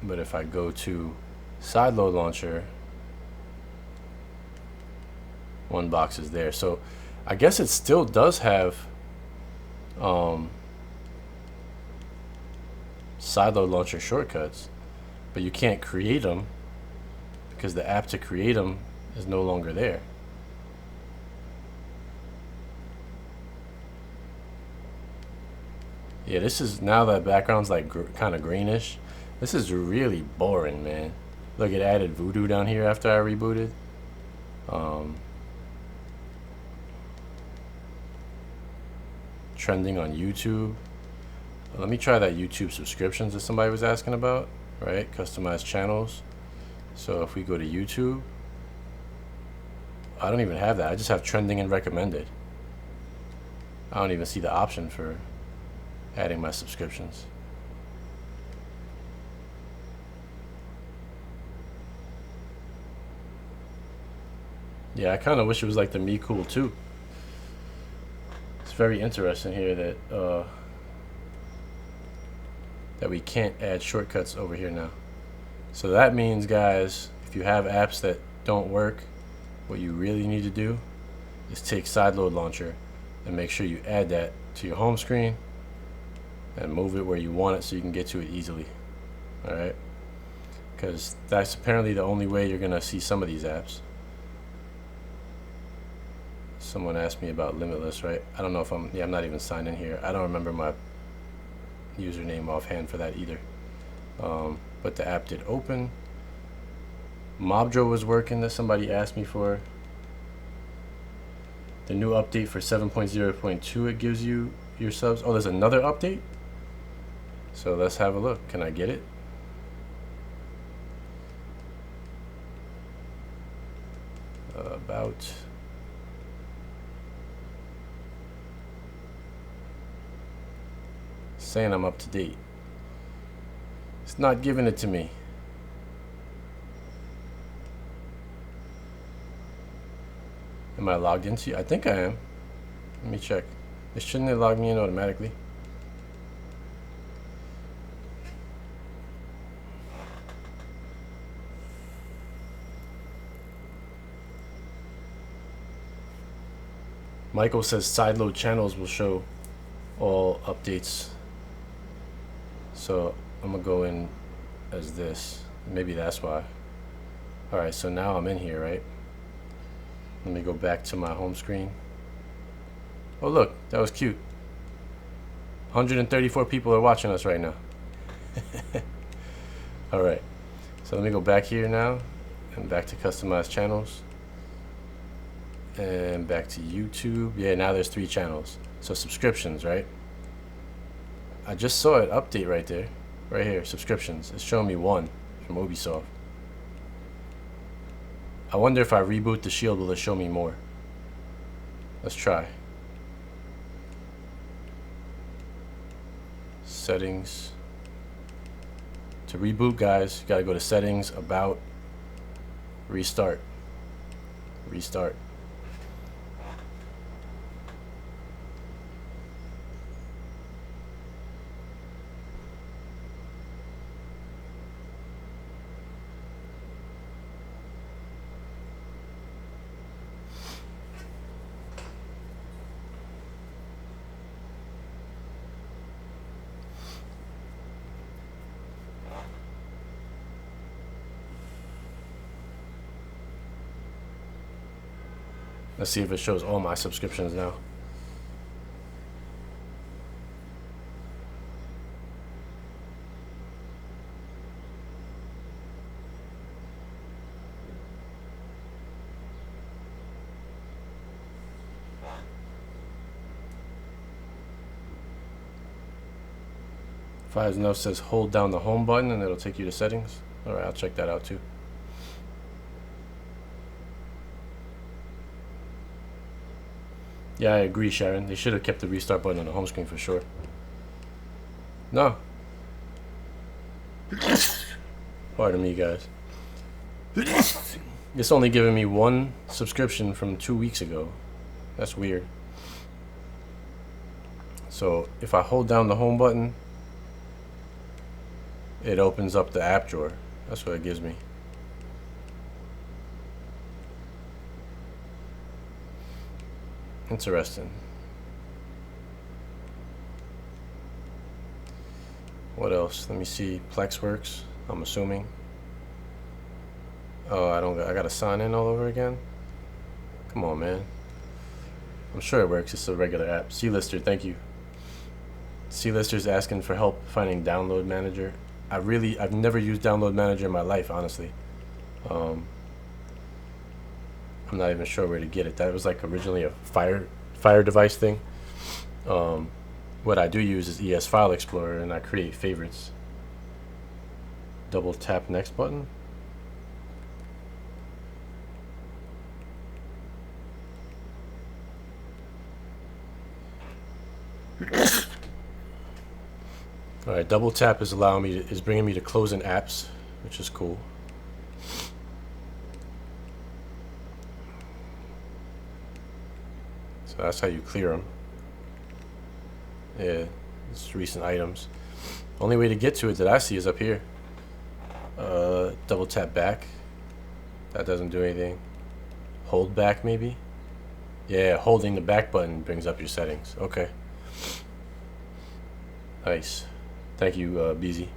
But if I go to Sideload Launcher, one box is there. So I guess it still does have Sideload Launcher shortcuts, but you can't create them because the app to create them is no longer there. Yeah, this is, now that background's like kind of greenish. This is really boring, man. Look, it added voodoo down here after I rebooted. Trending on YouTube. Let me try that YouTube subscriptions that somebody was asking about, right? Customized channels. So if we go to YouTube, I don't even have that. I just have trending and recommended. I don't even see the option for adding my subscriptions. Yeah, I kind of wish it was like the Me Cool too. very interesting here that we can't add shortcuts over here now. So that means, guys, if you have apps that don't work, what you really need to do is take Sideload Launcher and make sure you add that to your home screen and move it where you want it so you can get to it easily. Alright? Because that's apparently the only way you're gonna see some of these apps. Someone asked me about Limitless, right? I don't know if I'm not even signed in here. I don't remember my username offhand for that either. But the app did open. Mobdro was working that somebody asked me for. The new update for 7.0.2, it gives you your subs. Oh, there's another update? So let's have a look. Can I get it? About saying I'm up to date. It's not giving it to me. Am I logged into you? I think I am. Let me check. Shouldn't it log me in automatically? Michael says sideload channels will show all updates. So I'm gonna go in as this. Maybe that's why. Alright, so now I'm in here, right? Let me go back to my home screen. Oh look, that was cute. 134 people are watching us right now. Alright, so let me go back here now and back to customize channels. And back to YouTube. Yeah, now there's 3 channels. So subscriptions, right? I just saw it update right there. Right here, subscriptions. It's showing me 1 from Ubisoft. I wonder if I reboot the Shield, will it show me more? Let's try. Settings. To reboot, guys, you gotta go to settings, about, restart. Restart. Let's see if it shows all my subscriptions now. Fives Note says hold down the home button and it'll take you to settings. Alright, I'll check that out too. Yeah, I agree, Sharon. They should have kept the restart button on the home screen for sure. No. Pardon me, guys. It's only giving me 1 subscription from 2 weeks ago. That's weird. So if I hold down the home button, it opens up the app drawer. That's what it gives me. Interesting. What else? Let me see. Plex works, I'm assuming. Oh, I gotta sign in all over again? Come on, man. I'm sure it works. It's a regular app. C-Lister, thank you. C-Lister's asking for help finding Download Manager. I've never used Download Manager in my life, honestly. I'm not even sure where to get it. That was like originally a Fire device thing. What I do use is ES File Explorer, and I create favorites. Double tap next button. All right, double tap is bringing me to closing apps, which is cool. So that's how you clear them. Yeah, it's recent items. Only way to get to it that I see is up here. Double tap back. That doesn't do anything. Hold back maybe? Yeah, holding the back button brings up your settings. Okay. Nice. Thank you, BZ.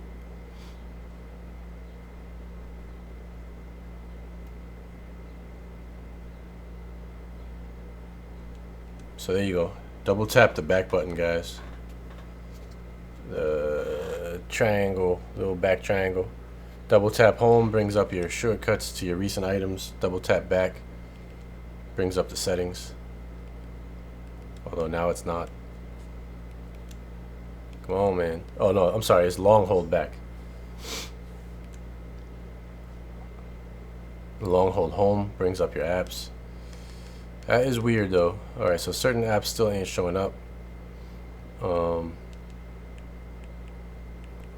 So there you go. Double tap the back button, guys. The triangle, little back triangle. Double tap home brings up your shortcuts to your recent items. Double tap back brings up the settings. Although now it's not. Come on, man. Oh no, I'm sorry, it's long hold back. Long hold home brings up your apps. That is weird though. Alright, so certain apps still ain't showing up.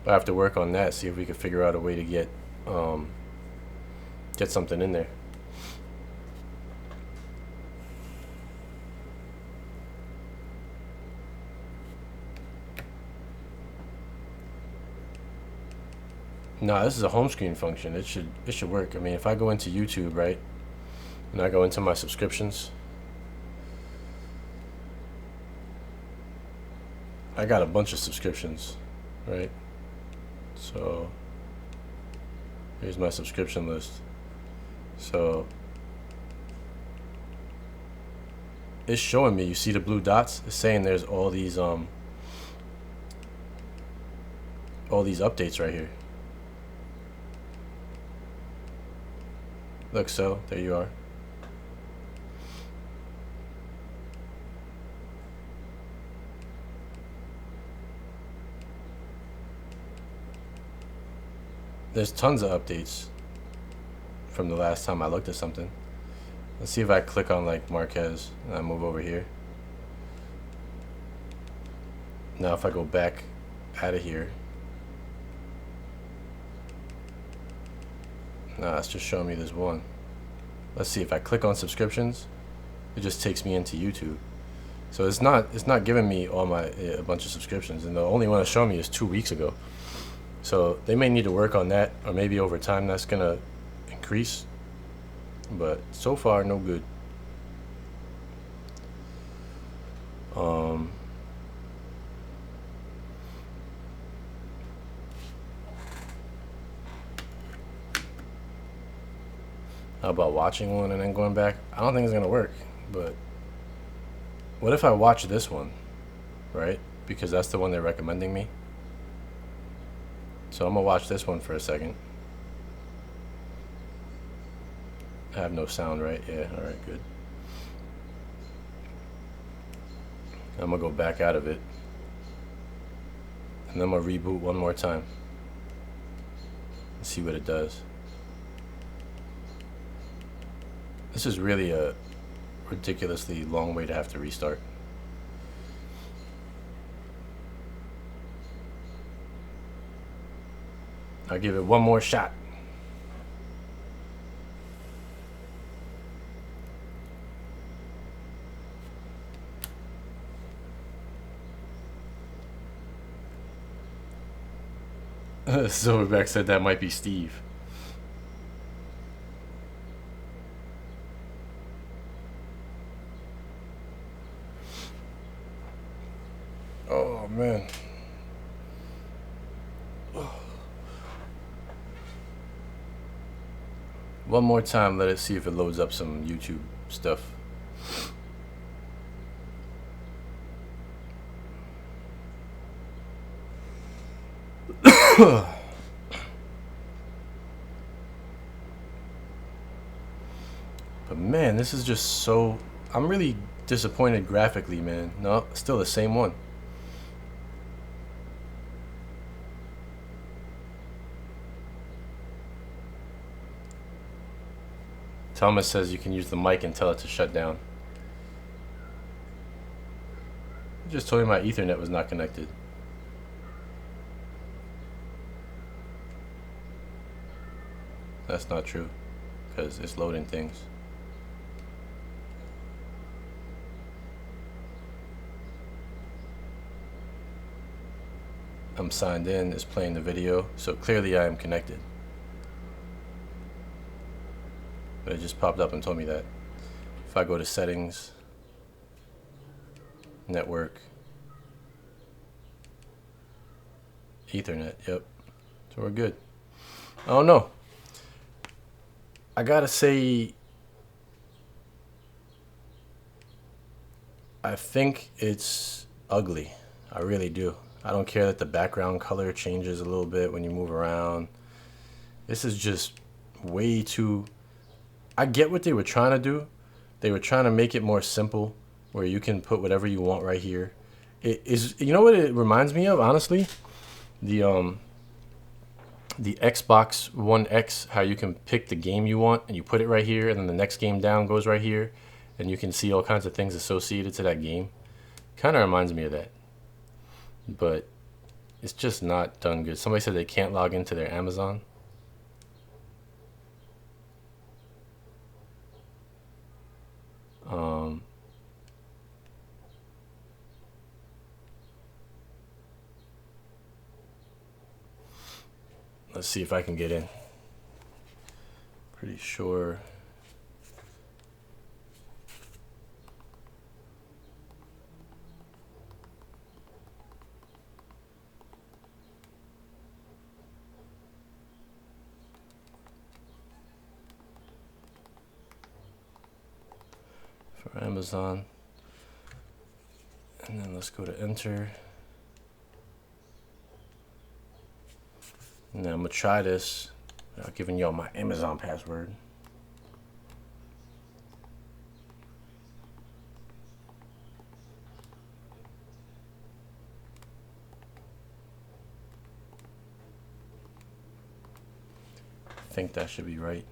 I have to work on that, see if we can figure out a way to get something in there. No, this is a home screen function. It should work. I mean, if I go into YouTube, right, and I go into my subscriptions, I got a bunch of subscriptions, right? So here's my subscription list. So it's showing me, you see the blue dots? It's saying there's all these updates right here. Look, so there you are. There's tons of updates from the last time I looked at something. Let's see if I click on like Marquez and I move over here. Now if I go back out of here, nah, it's just showing me this one. Let's see, if I click on subscriptions, it just takes me into YouTube. So it's not giving me all my a bunch of subscriptions, and the only one it's showing me is 2 weeks ago. So they may need to work on that, or maybe over time that's gonna increase. But so far, no good. How about watching one and then going back? I don't think it's gonna work, but what if I watch this one, right? Because that's the one they're recommending me. So I'm gonna watch this one for a second. I have no sound, right? Yeah, alright, good. I'm gonna go back out of it. And then I'm gonna reboot one more time. And see what it does. This is really a ridiculously long way to have to restart. I'll give it one more shot. Silverback said that might be Steve. Oh man. One more time, let it see if it loads up some YouTube stuff. But man, this is just so... I'm really disappointed graphically, man. No, still the same one. Thomas says you can use the mic and tell it to shut down. I just told you my Ethernet was not connected. That's not true, because it's loading things. I'm signed in is playing the video, so clearly I am connected. But it just popped up and told me that. If I go to settings, network, Ethernet, yep. So we're good. I don't know. I gotta say, I think it's ugly. I really do. I don't care that the background color changes a little bit when you move around. This is just way too... I get what they were trying to do. They were trying to make it more simple, where you can put whatever you want right here. It is, you know what it reminds me of, honestly? The Xbox One X, how you can pick the game you want and you put it right here, and then the next game down goes right here, and you can see all kinds of things associated to that game. Kind of reminds me of that, but it's just not done good. Somebody said they can't log into their Amazon. Let's see if I can get in. Pretty sure. For Amazon. And then let's go to enter. And then I'm gonna try this without giving y'all my Amazon password. I think that should be right.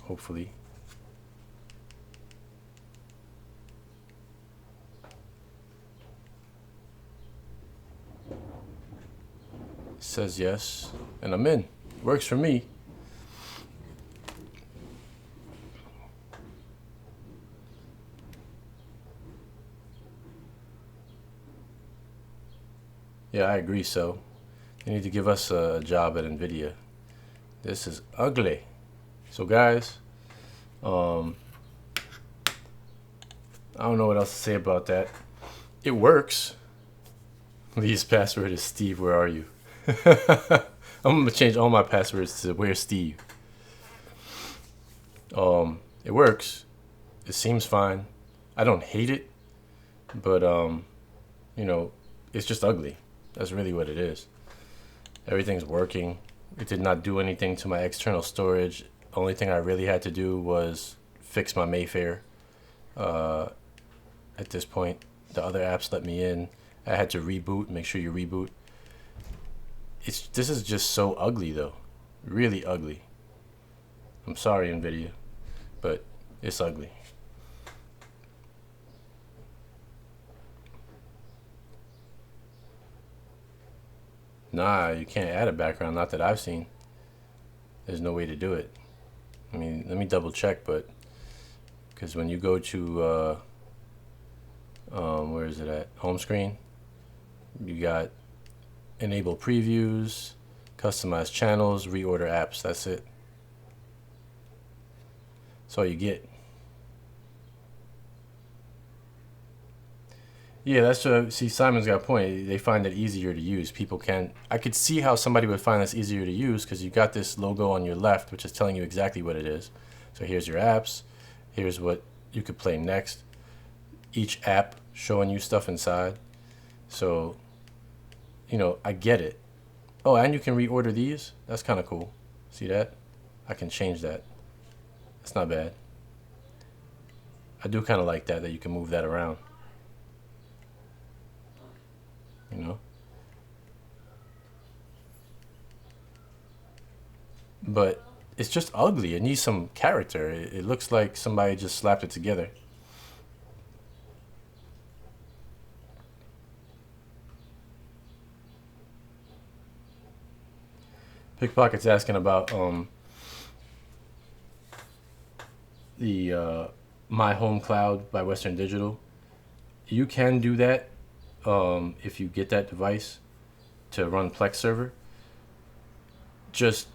Hopefully. Says yes, and I'm in. Works for me. Yeah, I agree. So they need to give us a job at Nvidia. This is ugly. So guys, I don't know what else to say about that. It works. Lee's password is Steve. Where are you? I'm gonna change all my passwords to where's Steve. It works. It seems fine. I don't hate it, but you know, it's just ugly. That's really what it is. Everything's working. It did not do anything to my external storage. Only thing I really had to do was fix my Mayfair. At this point, the other apps let me in. I had to reboot. Make sure you reboot. This is just so ugly though, really ugly. I'm sorry, Nvidia, but it's ugly. Nah, you can't add a background, not that I've seen. There's no way to do it. I mean, let me double check, but because when you go to where is it at? Home screen, you got enable previews, customize channels, reorder apps. That's it. That's all you get. Yeah, that's what, see, Simon's got a point. They find it easier to use. People can, I could see how somebody would find this easier to use because you got this logo on your left, which is telling you exactly what it is. So here's your apps. Here's what you could play next. Each app showing you stuff inside. So, you know, I get it. Oh, and you can reorder these. That's kind of cool. See that? I can change that. That's not bad. I do kind of like that you can move that around. You know? But it's just ugly. It needs some character. It looks like somebody just slapped it together. Pickpocket's asking about the My Home Cloud by Western Digital. You can do that. if you get that device to run Plex server, just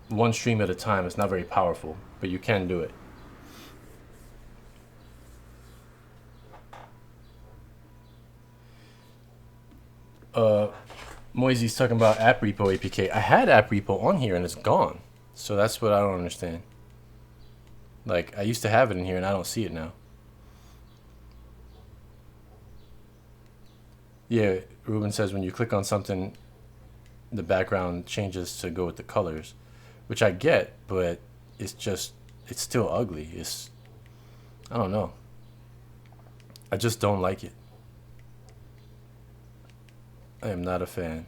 one stream at a time. It's not very powerful, but you can do it. Moisey's talking about app repo APK. I had app repo on here and it's gone. So that's what I don't understand. Like, I used to have it in here and I don't see it now. Yeah, Ruben says when you click on something, the background changes to go with the colors, which I get, but it's still ugly. I don't know. I just don't like it. I am not a fan.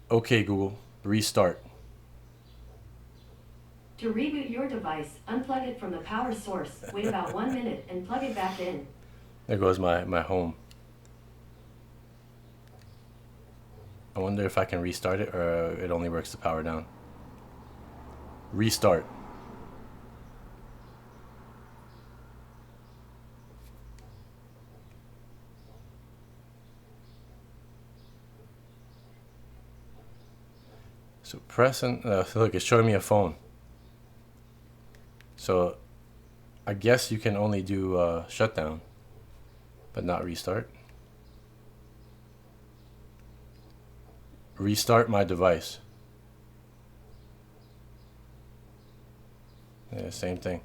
Okay, Google, restart. To reboot your device, unplug it from the power source, wait about 1 minute, and plug it back in. There goes my home. I wonder if I can restart it or it only works to power down. Restart. So press and look, it's showing me a phone. So I guess you can only do shutdown, but not restart. Restart my device. Yeah, same thing.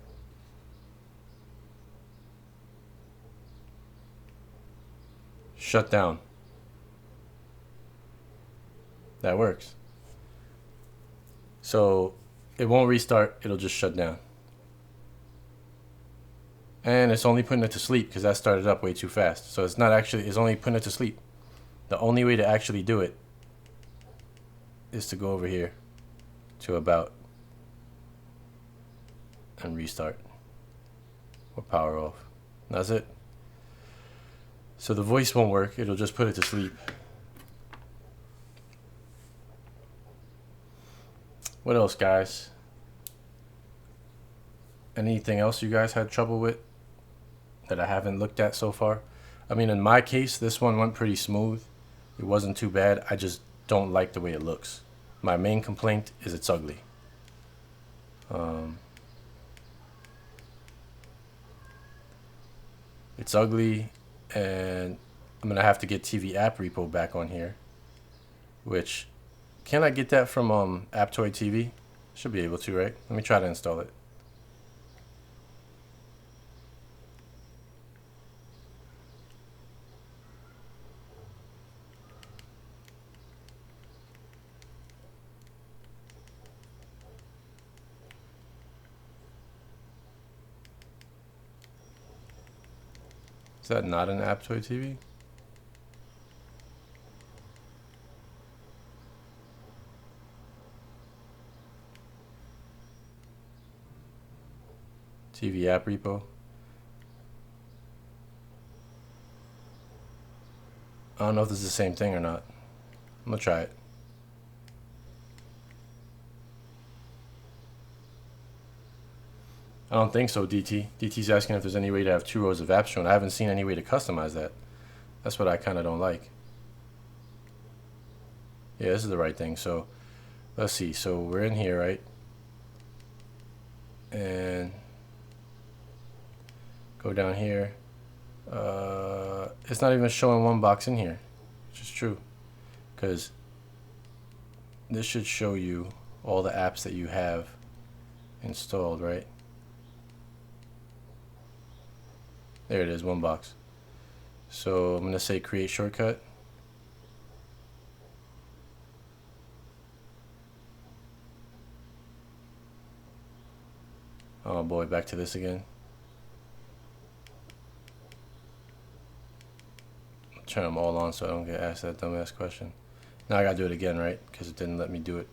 Shut down. That works. So it won't restart, it'll just shut down. And it's only putting it to sleep because that started up way too fast. So it's only putting it to sleep. The only way to actually do it is to go over here to about and restart or power off. That's it. So the voice won't work, it'll just put it to sleep. What else, guys? Anything else you guys had trouble with that I haven't looked at so far? I mean, in my case, this one went pretty smooth. It wasn't too bad. I just don't like the way it looks. My main complaint is it's ugly. It's ugly, and I'm gonna have to get TV app repo back on here. Which, can I get that from Aptoy TV? Should be able to, right? Let me try to install it. Is that not an Aptoy TV? TV app repo. I don't know if this is the same thing or not. I'm gonna try it. I don't think so, DT. DT's asking if there's any way to have 2 rows of apps shown. I haven't seen any way to customize that. That's what I kind of don't like. Yeah, this is the right thing. So let's see. So we're in here, right? And go down here. It's not even showing one box in here, which is true, because this should show you all the apps that you have installed, right? There it is, one box. So I'm going to say create shortcut. Oh boy, back to this again. Turn them all on so I don't get asked that dumbass question. Now I gotta do it again, right? Because it didn't let me do it.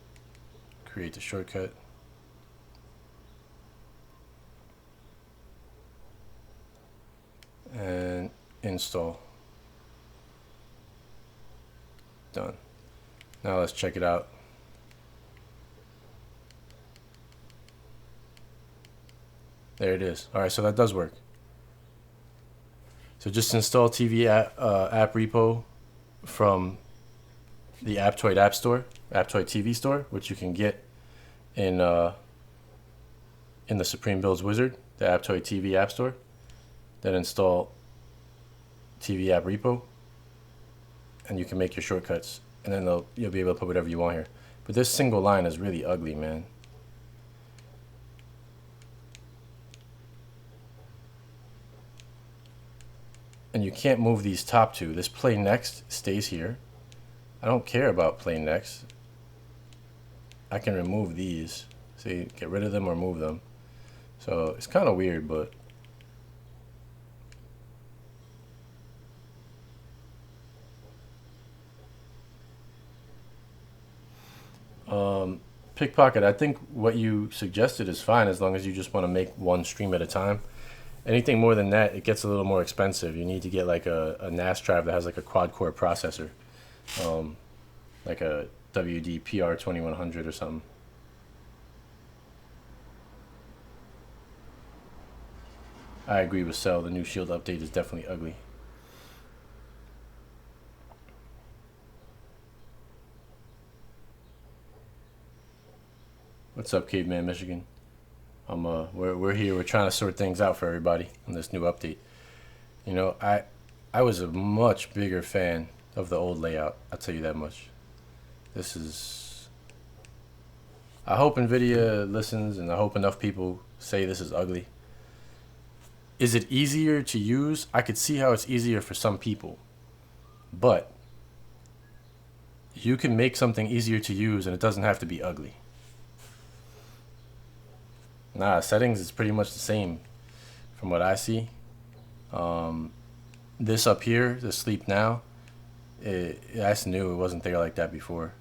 Create the shortcut. And install. Done. Now let's check it out. There it is. All right, so that does work. So just install TV app repo from the Aptoid App Store, Aptoid TV Store, which you can get in the Supreme Builds Wizard, the Aptoid TV App Store. Then install TV app repo, and you can make your shortcuts, and then you'll be able to put whatever you want here. But this single line is really ugly, man. And you can't move these top two. This play next stays here. I don't care about play next. I can remove these. See, get rid of them or move them. So it's kind of weird, but Pickpocket, I think what you suggested is fine as long as you just want to make one stream at a time. Anything more than that, it gets a little more expensive. You need to get like a NAS drive that has like a quad-core processor, like a WD-PR2100 or something. I agree with Cell. The new Shield update is definitely ugly. What's up, Caveman Michigan? We're here. We're trying to sort things out for everybody on this new update. You know, I was a much bigger fan of the old layout. I'll tell you that much. This is. I hope Nvidia listens, and I hope enough people say this is ugly. Is it easier to use? I could see how it's easier for some people, but you can make something easier to use, and it doesn't have to be ugly. Nah, settings is pretty much the same from what I see. This up here, the sleep now, that's new. It wasn't there like that before.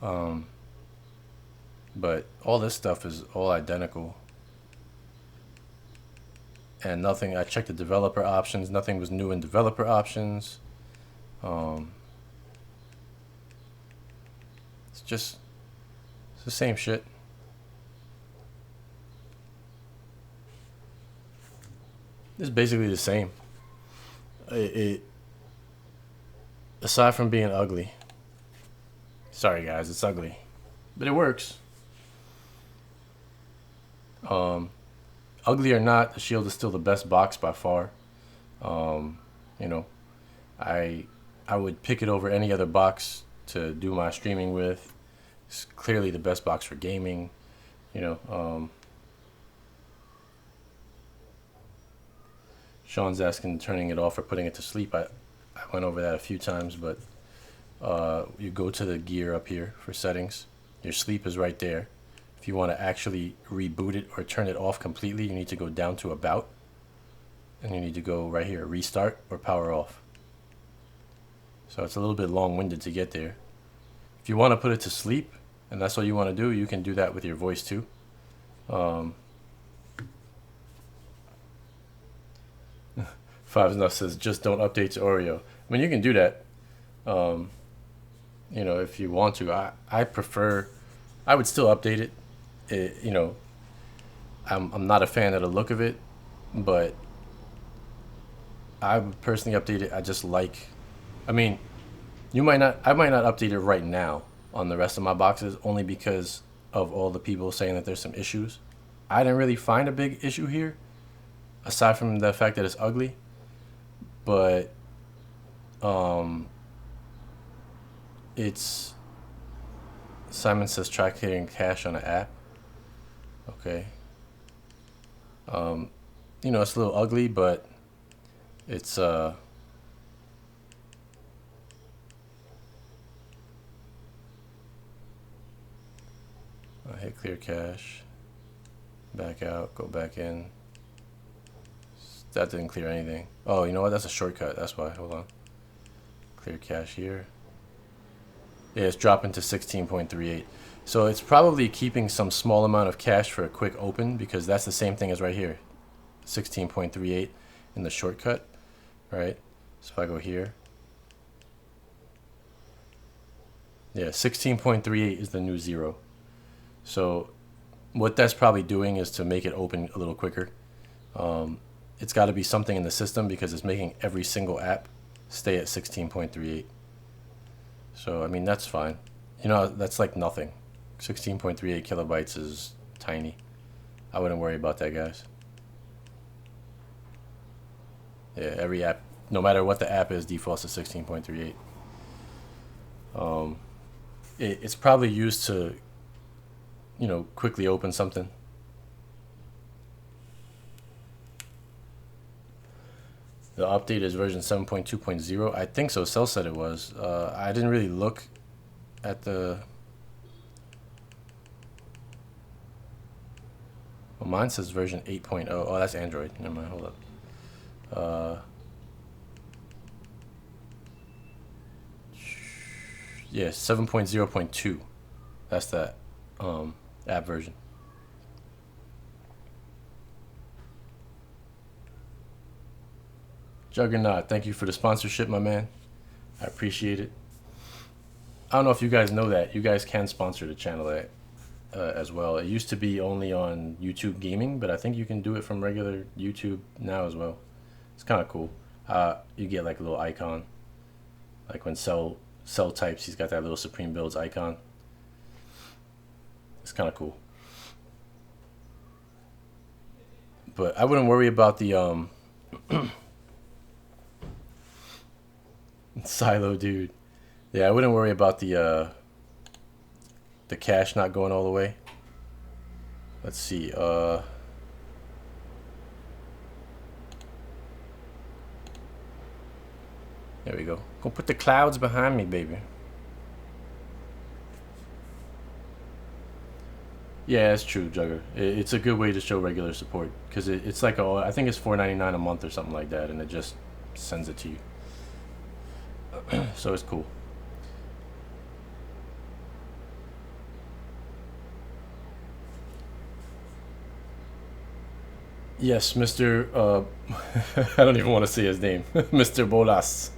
But all this stuff is all identical. And nothing, I checked the developer options, nothing was new in developer options. It's the same shit. It's basically the same. Aside from being ugly. Sorry guys, it's ugly. But it works. Ugly or not, the Shield is still the best box by far. You know, I would pick it over any other box to do my streaming with. It's clearly the best box for gaming. You know, Sean's asking turning it off or putting it to sleep. I went over that a few times, but you go to the gear up here for settings. Your sleep is right there. If you want to actually reboot it or turn it off completely, you need to go down to about, and you need to go right here, restart or power off. So it's a little bit long-winded to get there. If you want to put it to sleep, and that's all you want to do, you can do that with your voice too. Five Enough says just don't update to Oreo. I mean, you can do that. You know, if you want to. I prefer. I would still update it. You know, I'm not a fan of the look of it, but I would personally update it. I just like. I mean, I might not update it right now on the rest of my boxes only because of all the people saying that there's some issues. I didn't really find a big issue here, aside from the fact that it's ugly. But it's Simon says try clearing cache on an app. Okay. You know, it's a little ugly, but it's I hit clear cache, back out, go back in. That didn't clear anything. Oh, you know what? That's a shortcut. That's why. Hold on. Clear cache here. Yeah, it's dropping to 16.38. So it's probably keeping some small amount of cache for a quick open because that's the same thing as right here. 16.38 in the shortcut. Right? So if I go here. Yeah, 16.38 is the new 0. So what that's probably doing is to make it open a little quicker. It's got to be something in the system because it's making every single app stay at 16.38. So I mean, that's fine. You know, that's like nothing. 16.38 kilobytes is tiny. I wouldn't worry about that, guys. Yeah, every app, no matter what the app is, defaults to 16.38. It's probably used to, you know, quickly open something. The update is version 7.2.0. I think so. Cell said it was. I didn't really look at the... Well, mine says version 8.0. Oh, that's Android. Never mind. Hold up. Yeah, 7.0.2. That's that app version. Juggernaut, thank you for the sponsorship, my man. I appreciate it. I don't know if you guys know that. You guys can sponsor the channel as well. It used to be only on YouTube Gaming, but I think you can do it from regular YouTube now as well. It's kind of cool. You get like a little icon. Like when Cell types, he's got that little Supreme Builds icon. It's kind of cool. But I wouldn't worry about the Silo dude. Yeah, I wouldn't worry about the cache not going all the way. Let's see. There we go. Go put the clouds behind me, baby. Yeah, it's true, Jugger. It's a good way to show regular support because it's like I think it's $4.99 a month or something like that, and it just sends it to you. So it's cool. Yes, Mr. I don't even want to say his name. Mr. Bolas.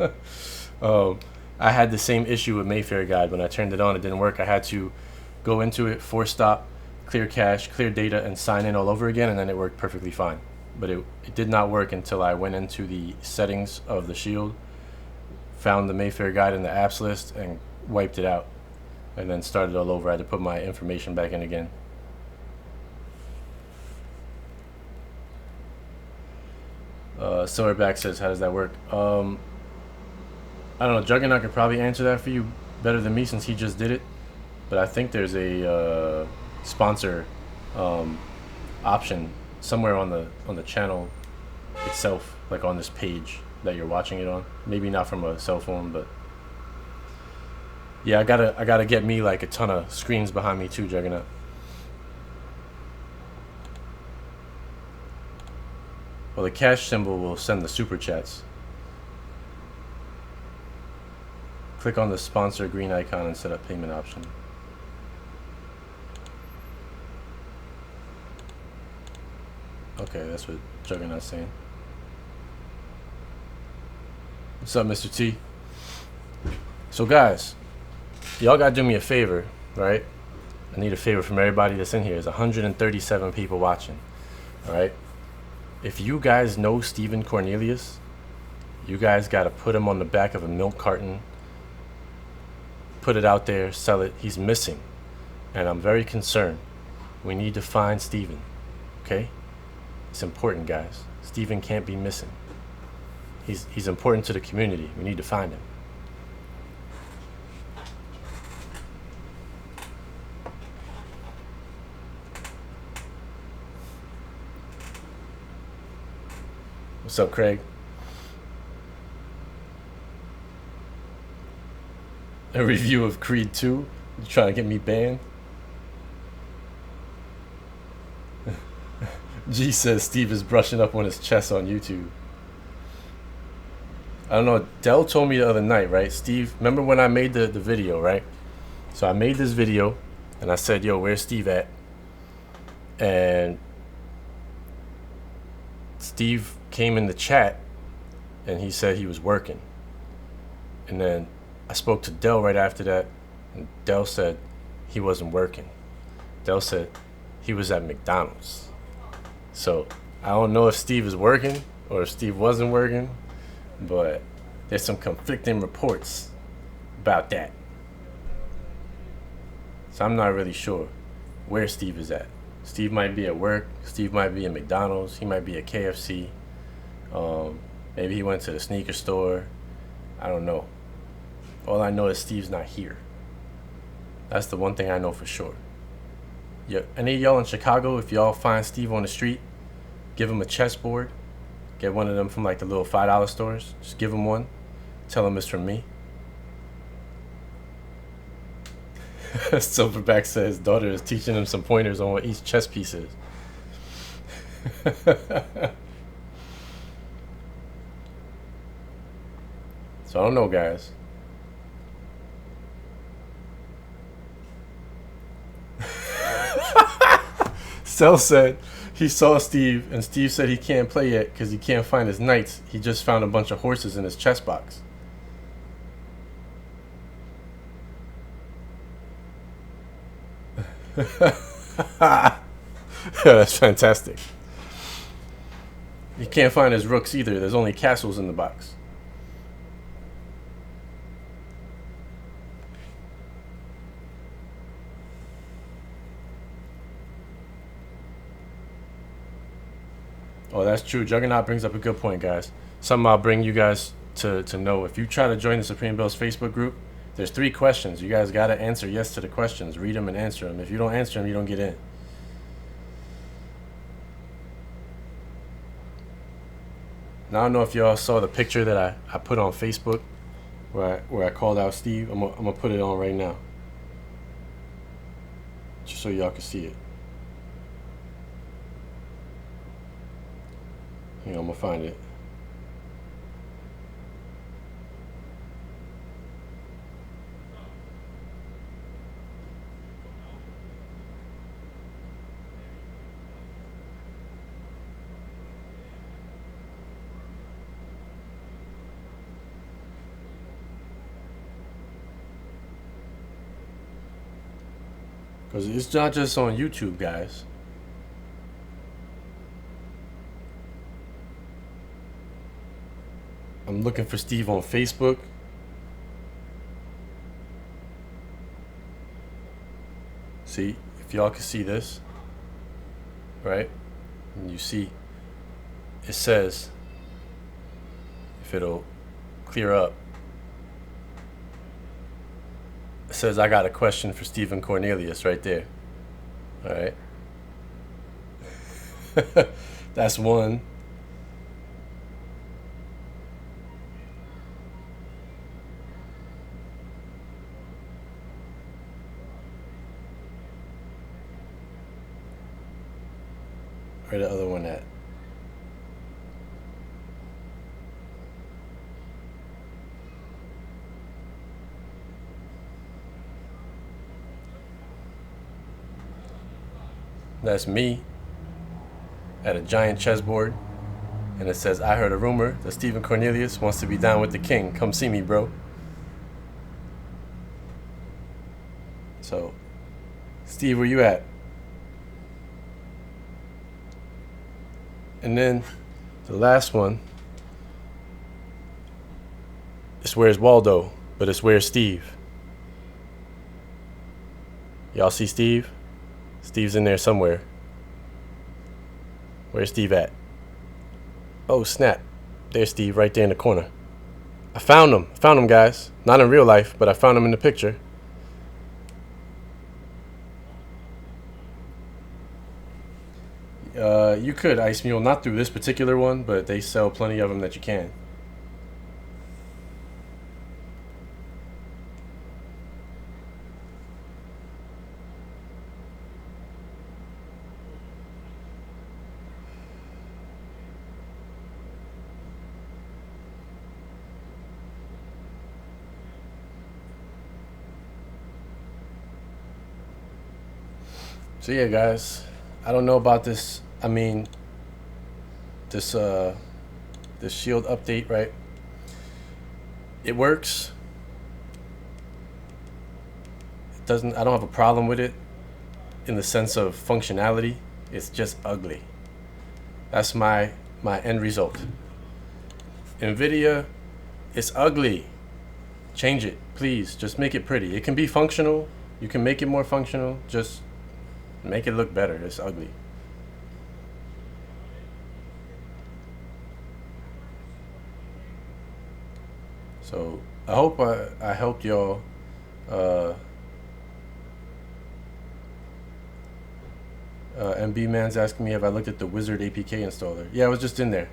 I had the same issue with Mayfair Guide. When I turned it on, it didn't work. I had to go into it, force stop, clear cache, clear data, and sign in all over again, and then it worked perfectly fine. But it did not work until I went into the settings of the Shield, found the Mayfair Guide in the apps list, and wiped it out, and then started all over. I had to put my information back in again. Silverback says, how does that work? I don't know. Juggernaut could probably answer that for you better than me since he just did it. But I think there's a sponsor option somewhere on the channel itself, like on this page that you're watching it on. Maybe not from a cell phone, but yeah, I gotta get me like a ton of screens behind me too, Juggernaut. Well, the cash symbol will send the super chats. Click on the sponsor green icon and set up payment option. Okay, that's what Juggernaut's saying. What's up, Mr. T? So guys, y'all gotta do me a favor, right? I need a favor from everybody that's in here. There's 137 people watching, all right? If you guys know Stephen Cornelius, you guys got to put him on the back of a milk carton, put it out there, sell it. He's missing, and I'm very concerned. We need to find Stephen, okay? It's important, guys. Stephen can't be missing. He's important to the community. We need to find him. What's up, Craig? A review of Creed 2? You trying to get me banned? G says Steve is brushing up on his chest on YouTube. I don't know. Dell told me the other night, right? Steve, remember when I made the video, right? So I made this video, and I said, yo, where's Steve at? And Steve came in the chat and he said he was working. And then I spoke to Dell right after that, and Dell said he wasn't working. Dell said he was at McDonald's. So I don't know if Steve is working or if Steve wasn't working, but there's some conflicting reports about that. So I'm not really sure where Steve is at. Steve might be at work. Steve might be at McDonald's. He might be at KFC. Maybe he went to the sneaker store. I don't know. All I know is Steve's not here. That's the one thing I know for sure. Yeah, any of y'all in Chicago, if y'all find Steve on the street, give him a chessboard. Get one of them from like the little $5 stores. Just give him one. Tell him it's from me. Silverback says his daughter is teaching him some pointers on what each chess piece is. So I don't know, guys. Cell said he saw Steve, and Steve said he can't play yet because he can't find his knights. He just found a bunch of horses in his chess box. That's fantastic. He can't find his rooks either. There's only castles in the box. Oh, that's true. Juggernaut brings up a good point, guys. Something I'll bring you guys to know. If you try to join the Supreme Bills Facebook group, there's 3 questions. You guys got to answer yes to the questions. Read them and answer them. If you don't answer them, you don't get in. Now, I don't know if y'all saw the picture that I put on Facebook where I called out Steve. I'm gonna put it on right now, just so y'all can see it. I'm gonna find it. Because it's not just on YouTube, guys. I'm looking for Steve on Facebook. See, if y'all can see this, right? And you see, it says, if it'll clear up, it says, I got a question for Stephen Cornelius right there. All right. That's one. Where the other one at? That's me at a giant chessboard, and it says, I heard a rumor that Stephen Cornelius wants to be down with the king. Come see me, bro. So, Steve, where you at? And then the last one is Where's Waldo, but it's Where's Steve. Y'all see Steve? Steve's in there somewhere. Where's Steve at? Oh, snap. There's Steve right there in the corner. I found him. Found him, guys. Not in real life, but I found him in the picture. You could, Ice Mule. Not through this particular one, but they sell plenty of them that you can. So yeah, guys, I don't know about this. I mean, this Shield update, right? It works. It doesn't. I don't have a problem with it. in the sense of functionality, it's just ugly. That's my end result. Nvidia, it's ugly. Change it, please. Just make it pretty. It can be functional. You can make it more functional. Just make it look better. It's ugly. So I hope I helped y'all. MB Man's asking me if I looked at the Wizard APK installer. Yeah, I was just in there.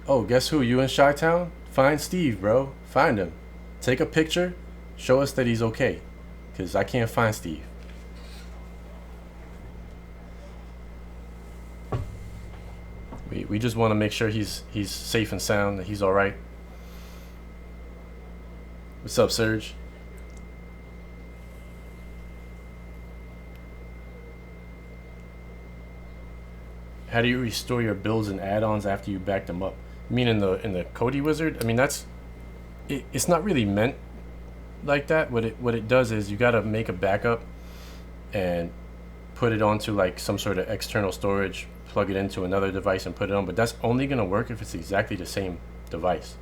Oh, guess who? You in Chi-Town? Find Steve, bro. Find him. Take a picture. Show us that he's okay. Because I can't find Steve. We just want to make sure he's safe and sound, that he's all right. What's up, Serge? How do you restore your builds and add-ons after you back them up? You mean in the Cody wizard? I mean, that's it's not really meant like that. What it does is you got to make a backup and put it onto like some sort of external storage, plug it into another device and put it on, but that's only going to work if it's exactly the same device.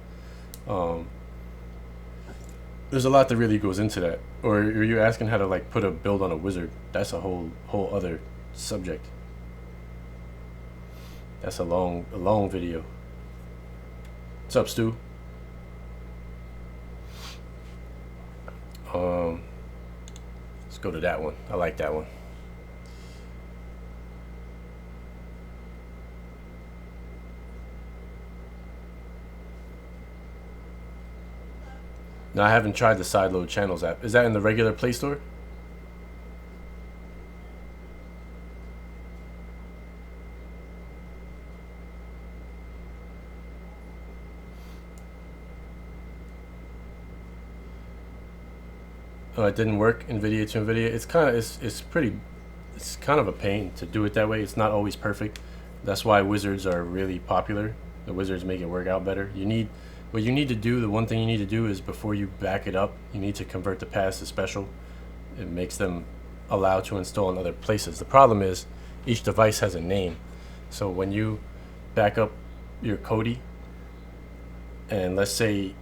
There's a lot that really goes into that. Or are you asking how to like put a build on a wizard? That's a whole other subject. That's a long video. What's up, Stu? Let's go to that one. I like that one. No, I haven't tried the Sideload Channels app. Is that in the regular Play Store? Oh, it didn't work. Nvidia to Nvidia. It's kind of it's kind of a pain to do it that way. It's not always perfect. That's why wizards are really popular. The wizards make it work out better. What you need to do, the one thing you need to do is before you back it up, you need to convert the paths to special. It makes them allowed to install in other places. The problem is each device has a name. So when you back up your Cody, and let's say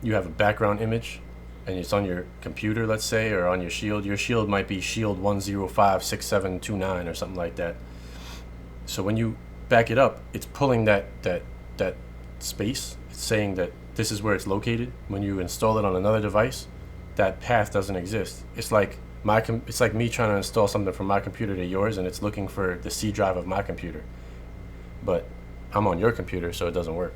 you have a background image and it's on your computer, let's say, or on your shield might be shield 1056729 or something like that. So when you back it up, it's pulling that space. It's saying that this is where it's located. When you install it on another device, that path doesn't exist. It's like me trying to install something from my computer to yours, and it's looking for the C drive of my computer. But I'm on your computer, so it doesn't work.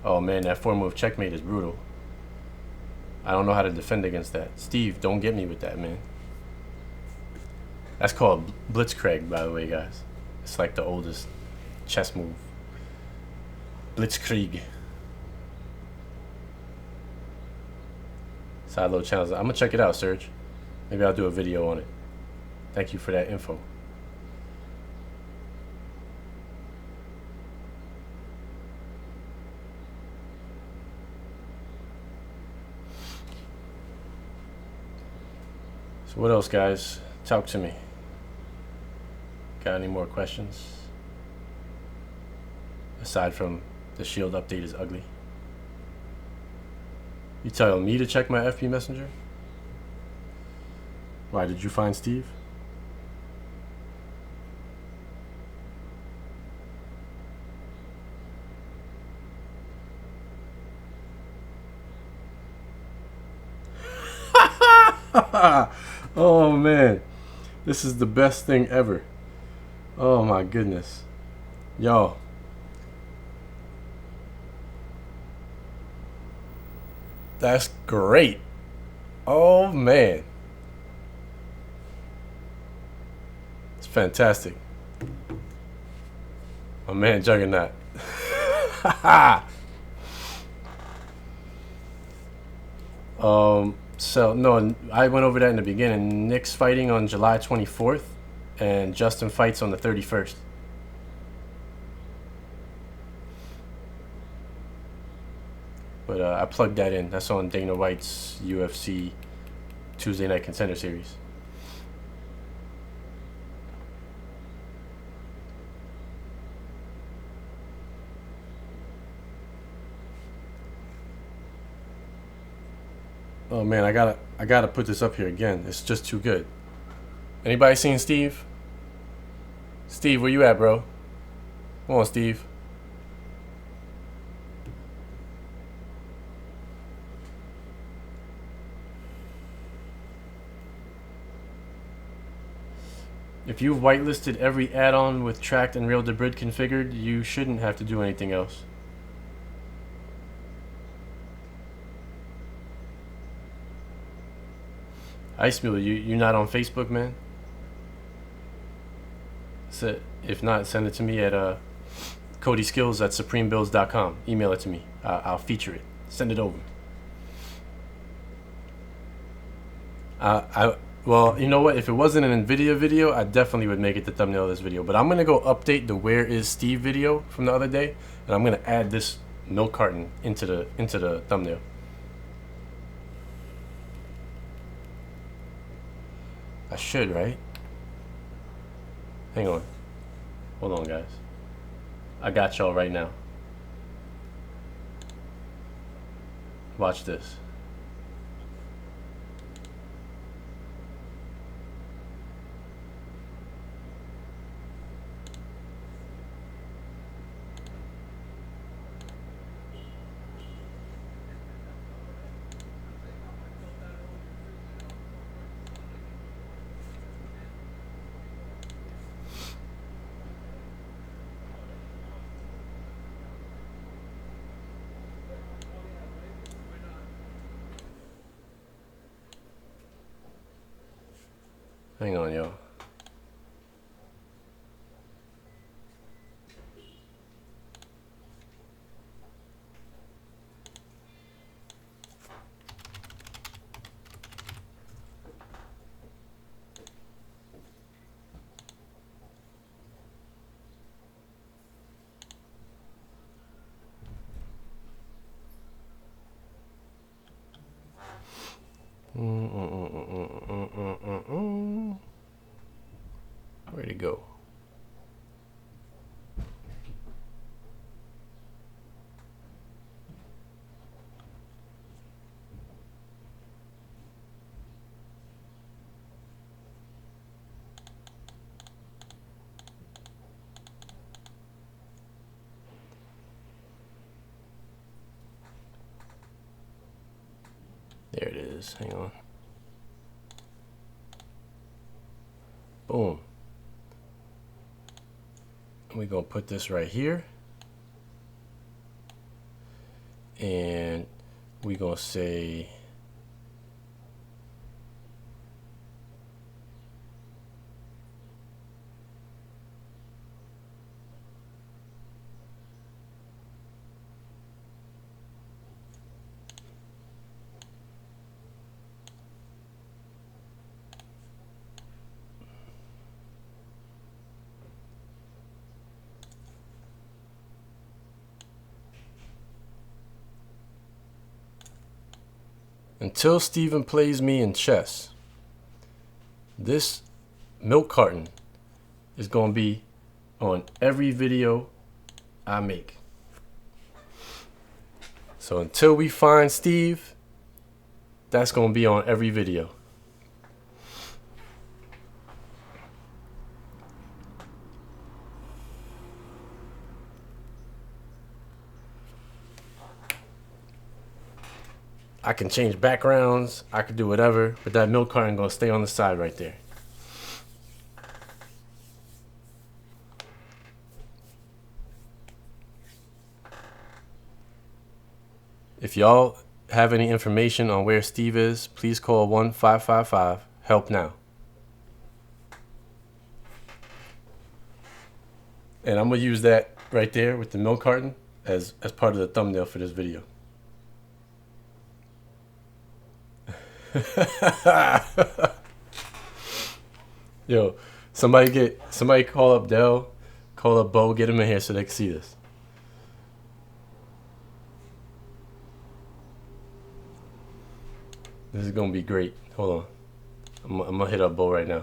Oh man, that 4-move checkmate is brutal. I don't know how to defend against that. Steve, don't get me with that, man. That's called Blitzkrieg, by the way, guys. It's like the oldest chess move. Blitzkrieg. Sideload Channels. I'm gonna check it out, Serge. Maybe I'll do a video on it. Thank you for that info. So what else, guys? Talk to me. Got any more questions? Aside from the Shield update is ugly. You telling me to check my FP Messenger? Why, did you find Steve? Oh man, this is the best thing ever. Oh my goodness. Yo. That's great. Oh man. It's fantastic. My man Juggernaut. So no, I went over that in the beginning. Nick's fighting on July 24th and Justin fights on the 31st. I plugged that in. That's on Dana White's UFC Tuesday Night Contender Series. Oh man, I gotta put this up here again. It's just too good. Anybody seen Steve? Steve, where you at, bro? Come on, Steve. If you've whitelisted every add-on with tracked and rail debrid configured, you shouldn't have to do anything else. Ice Mule, you're not on Facebook, man? So if not, send it to me at CodySkills@supremebuilds.com. Email it to me. I'll feature it. Send it over. Well, you know what? If it wasn't an Nvidia video, I definitely would make it the thumbnail of this video. But I'm gonna go update the "Where is Steve" video from the other day, and I'm gonna add this milk carton into the thumbnail. I should, right? Hang on. Hold on, guys. I got y'all right now. Watch this. Hang on, y'all. Where'd it go? There it is. Hang on. Boom. We're going to put this right here. And we're going to say until Steven plays me in chess, this milk carton is going to be on every video I make. So until we find Steve, that's going to be on every video. I can change backgrounds, I could do whatever, but that milk carton gonna stay on the side right there. If y'all have any information on where Steve is, please call 1-555-HELP NOW. And I'm gonna use that right there with the milk carton as part of the thumbnail for this video. Yo, somebody call up Dell, call up Bo, get him in here so they can see this. This is gonna be great. Hold on. I'm gonna hit up Bo right now.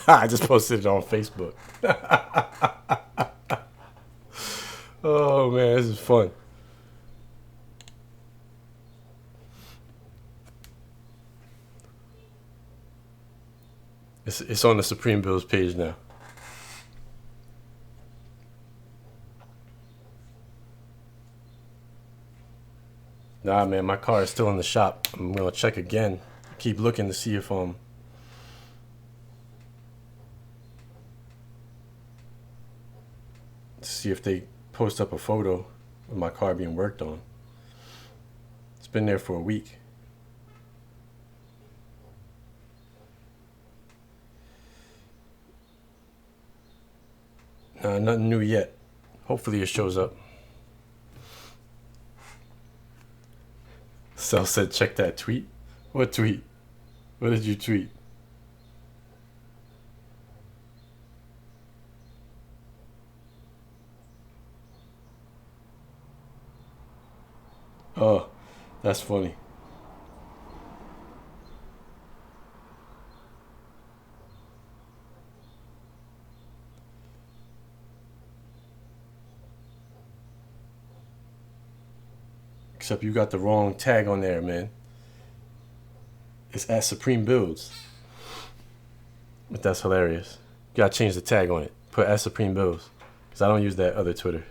I just posted it on Facebook. Oh man, this is fun. It's on the Supreme Bills page now. Nah, man, my car is still in the shop. I'm gonna check again. Keep looking to see if they post up a photo of my car being worked on. It's been there for a week. Nothing new yet. Hopefully it shows up. Sel said, check that tweet. What tweet? What did you tweet? Oh, that's funny. Except you got the wrong tag on there, man. It's at Supreme Builds. But that's hilarious. You gotta change the tag on it. Put at Supreme Builds. Because I don't use that other Twitter.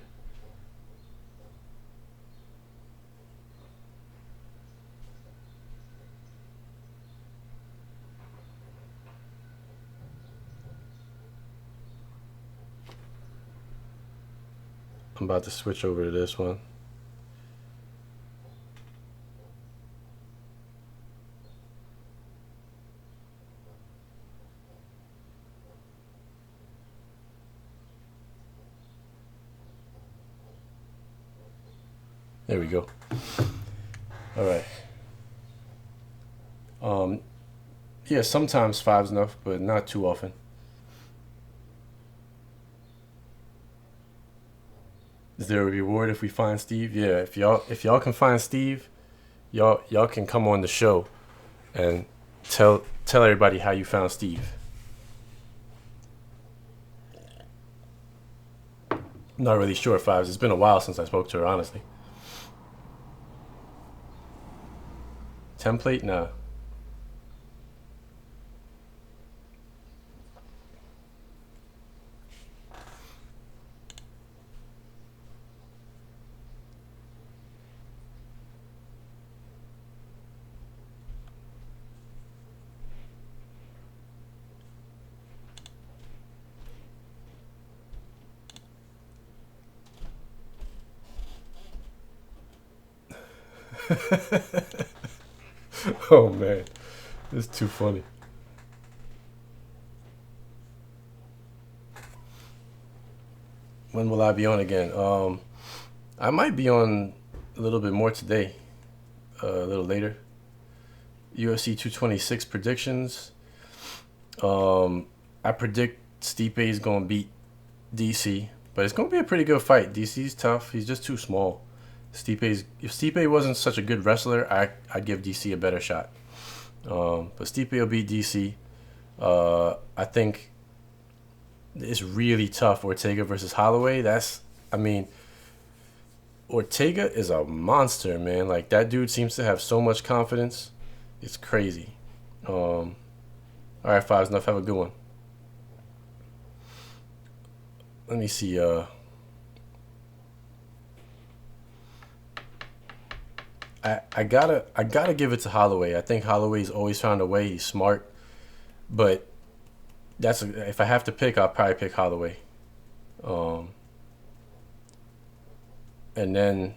I'm about to switch over to this one. There we go. All right. Yeah, sometimes 5's enough, but not too often. Is there a reward if we find Steve? Yeah, if y'all can find Steve, y'all can come on the show and tell everybody how you found Steve. Not really sure, 5's. It's been a while since I spoke to her, honestly. Template? Nah. Oh man, it's too funny. When will I be on again? I might be on a little bit more today, a little later. UFC 226 predictions. I predict Stipe is gonna beat DC, but it's gonna be a pretty good fight. DC's tough. He's just too small. If Stipe wasn't such a good wrestler, I'd give DC a better shot. But Stipe will beat DC. I think it's really tough. Ortega versus Holloway. I mean, Ortega is a monster, man. Like, that dude seems to have so much confidence. It's crazy. All right, Fives, enough. Have a good one. Let me see. I gotta give it to Holloway. I think Holloway's always found a way. He's smart, but if I have to pick, I'll probably pick Holloway. Um, and then,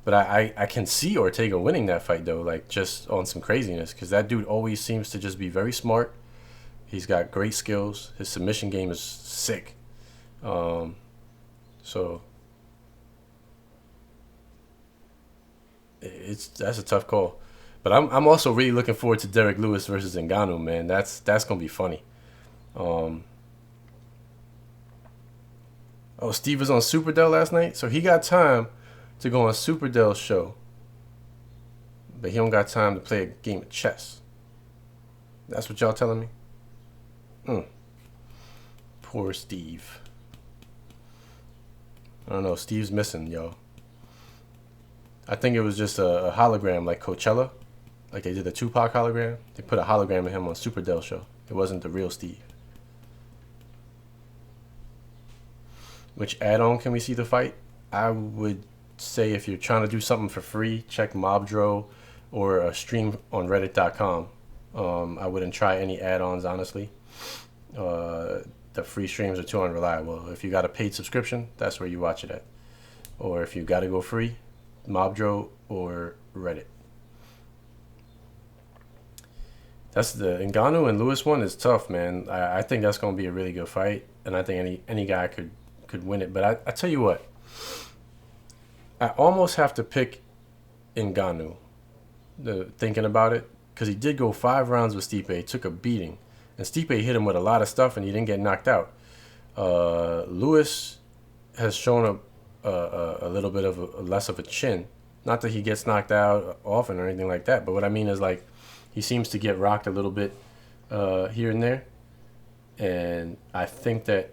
but I can see Ortega winning that fight though, like just on some craziness, because that dude always seems to just be very smart. He's got great skills. His submission game is sick. Um, so that's a tough call. But I'm also really looking forward to Derek Lewis versus Ngannou, man. That's gonna be funny. Um, oh, Steve was on Superdell last night, so he got time to go on Superdell's show, but he don't got time to play a game of chess. That's what y'all telling me? Poor Steve. I don't know. Steve's missing, yo. I think it was just a hologram like Coachella. Like they did the Tupac hologram. They put a hologram of him on Superdell show. It wasn't the real Steve. Which add-on can we see the fight? I would say if you're trying to do something for free, check Mobdro or a stream on reddit.com. I wouldn't try any add-ons, honestly. The free streams are too unreliable. If you got a paid subscription, that's where you watch it at. Or if you got to go free, Mobdro or Reddit. That's the Ngannou and Lewis one is tough, man. I think that's going to be a really good fight, and I think any guy could win it. But I tell you what, I almost have to pick Ngannou, thinking about it, because he did go 5 rounds with Stipe, took a beating, and Stipe hit him with a lot of stuff, and he didn't get knocked out. Lewis has shown a little bit of less of a chin. Not that he gets knocked out often or anything like that, but what I mean is, like, he seems to get rocked a little bit here and there. And I think that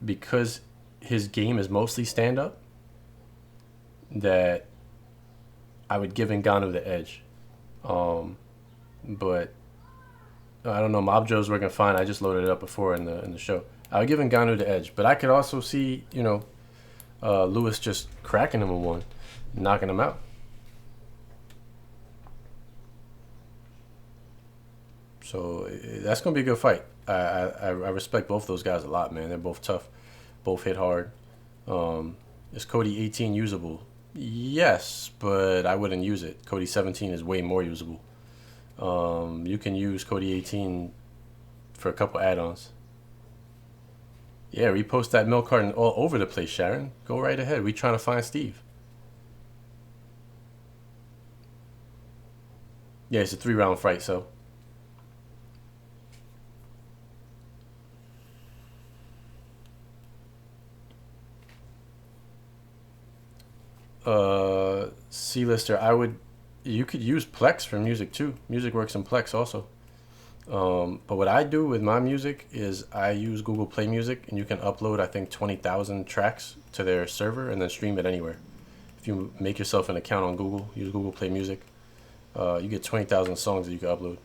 because his game is mostly stand-up, that I would give Ngannou the edge. But I don't know. Mobjo's working fine. I just loaded it up before in the show. I would give Ngannou the edge, but I could also see, Lewis just cracking him in one, knocking him out. So that's gonna be a good fight. I respect both those guys a lot, man. They're both tough, both hit hard. Is Cody 18 usable? Yes, but I wouldn't use it. Cody 17 is way more usable. You can use Cody 18 for a couple add-ons. Yeah, repost that milk carton all over the place, Sharon. Go right ahead. We trying to find Steve. Yeah, it's a 3-round fight, so. C-lister, you could use Plex for music too. Music works in Plex also. But what I do with my music is I use Google Play Music, and you can upload, I think, 20,000 tracks to their server and then stream it anywhere. If you make yourself an account on Google, use Google Play Music, you get 20,000 songs that you can upload.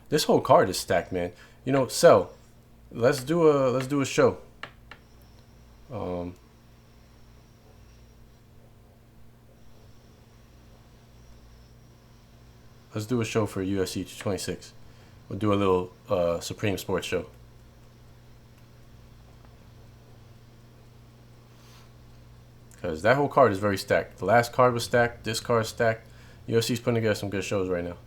This whole card is stacked, man. Cell. Let's do a show. Let's do a show for UFC 226. We'll do a little Supreme Sports show. Because that whole card is very stacked. The last card was stacked. This card is stacked. UFC's putting together some good shows right now.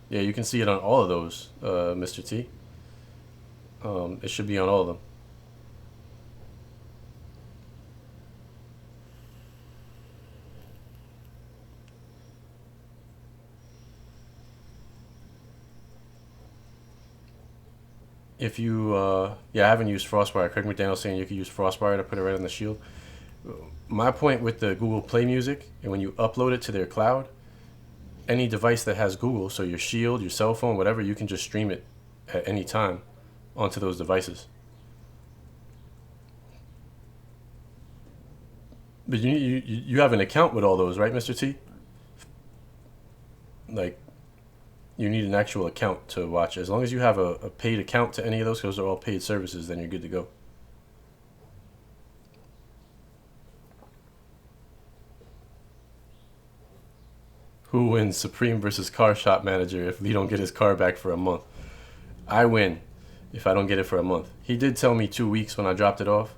Yeah, you can see it on all of those, Mr. T. It should be on all of them. If you, I haven't used Frostwire. Craig McDaniel saying you could use Frostwire to put it right on the shield. My point with the Google Play Music, and when you upload it to their cloud, any device that has Google, so your Shield, your cell phone, whatever, you can just stream it at any time onto those devices. But you have an account with all those, right, Mr. T? Like, you need an actual account to watch. As long as you have a paid account to any of those are all paid services, then you're good to go. Who wins, Supreme versus Car Shop Manager, if Lee don't get his car back for a month? I win if I don't get it for a month. He did tell me 2 weeks when I dropped it off,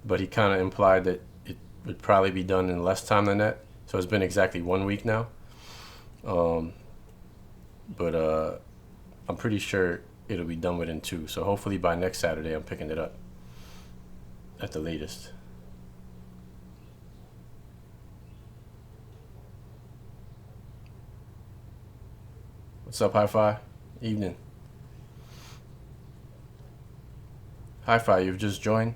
but he kind of implied that it would probably be done in less time than that. So it's been exactly 1 week now. But I'm pretty sure it'll be done within 2. So hopefully by next Saturday I'm picking it up at the latest. What's up, Hi-Fi? Evening. Hi-Fi, you've just joined.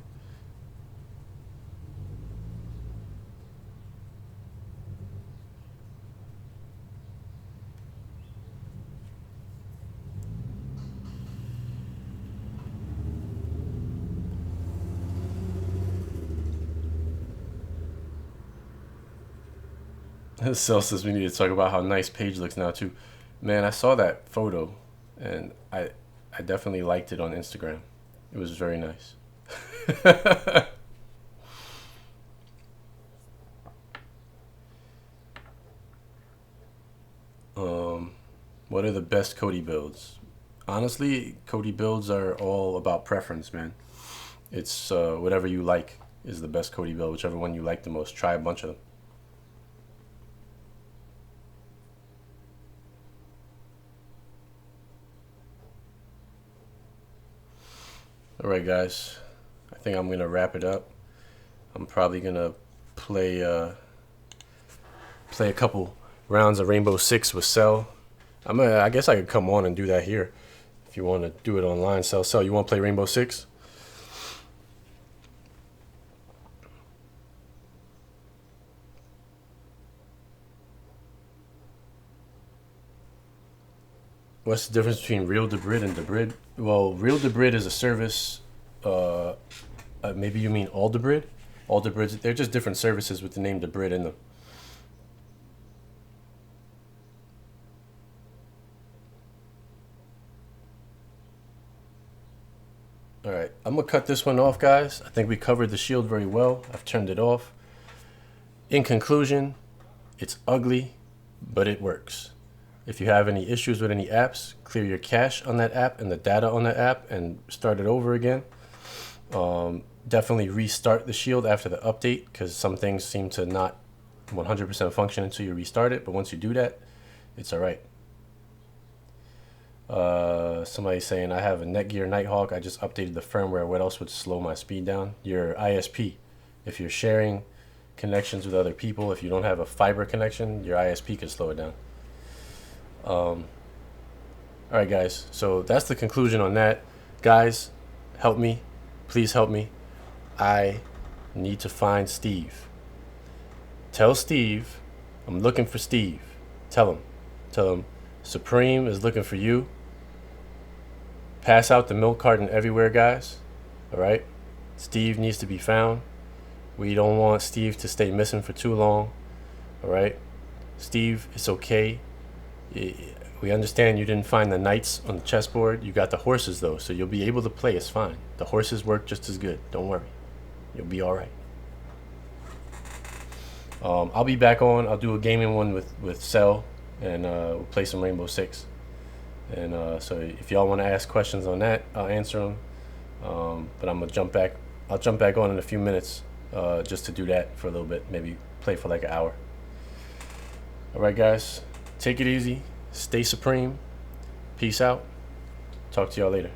Cell says we need to talk about how nice Paige looks now too. Man, I saw that photo, and I definitely liked it on Instagram. It was very nice. What are the best Cody builds? Honestly, Cody builds are all about preference, man. It's whatever you like is the best Cody build, whichever one you like the most. Try a bunch of them. All right, guys. I think I'm gonna wrap it up. I'm probably gonna play a couple rounds of Rainbow Six with Cell. I guess I could come on and do that here if you want to do it online. Cell, you want to play Rainbow Six? What's the difference between Real Debrid and Debrid? Well, Real Debrid is a service. Maybe you mean All Debrid? All Debrids, they're just different services with the name Debrid in them. All right, I'm gonna cut this one off, guys. I think we covered the shield very well. I've turned it off. In conclusion, it's ugly, but it works. If you have any issues with any apps, clear your cache on that app and the data on that app and start it over again. Definitely restart the shield after the update, because some things seem to not 100% function until you restart it. But once you do that, it's all right. Somebody's saying I have a Netgear Nighthawk. I just updated the firmware. What else would slow my speed down? Your ISP. If you're sharing connections with other people, if you don't have a fiber connection, your ISP could slow it down. All right, guys. So that's the conclusion on that. Guys, help me. Please help me. I need to find Steve. Tell Steve I'm looking for Steve. Tell him Supreme is looking for you. Pass out the milk carton everywhere, guys. All right? Steve needs to be found. We don't want Steve to stay missing for too long. All right? Steve, it's okay. We understand you didn't find the knights on the chessboard. You got the horses, though, so you'll be able to play. It's fine. The horses work just as good. Don't worry. You'll be all right. I'll be back on. I'll do a gaming one with Cell, and we'll play some Rainbow Six. And so if y'all want to ask questions on that, I'll answer them. But I'm gonna jump back. I'll jump back on in a few minutes just to do that for a little bit. Maybe play for like an hour. All right, guys. Take it easy. Stay supreme. Peace out. Talk to y'all later.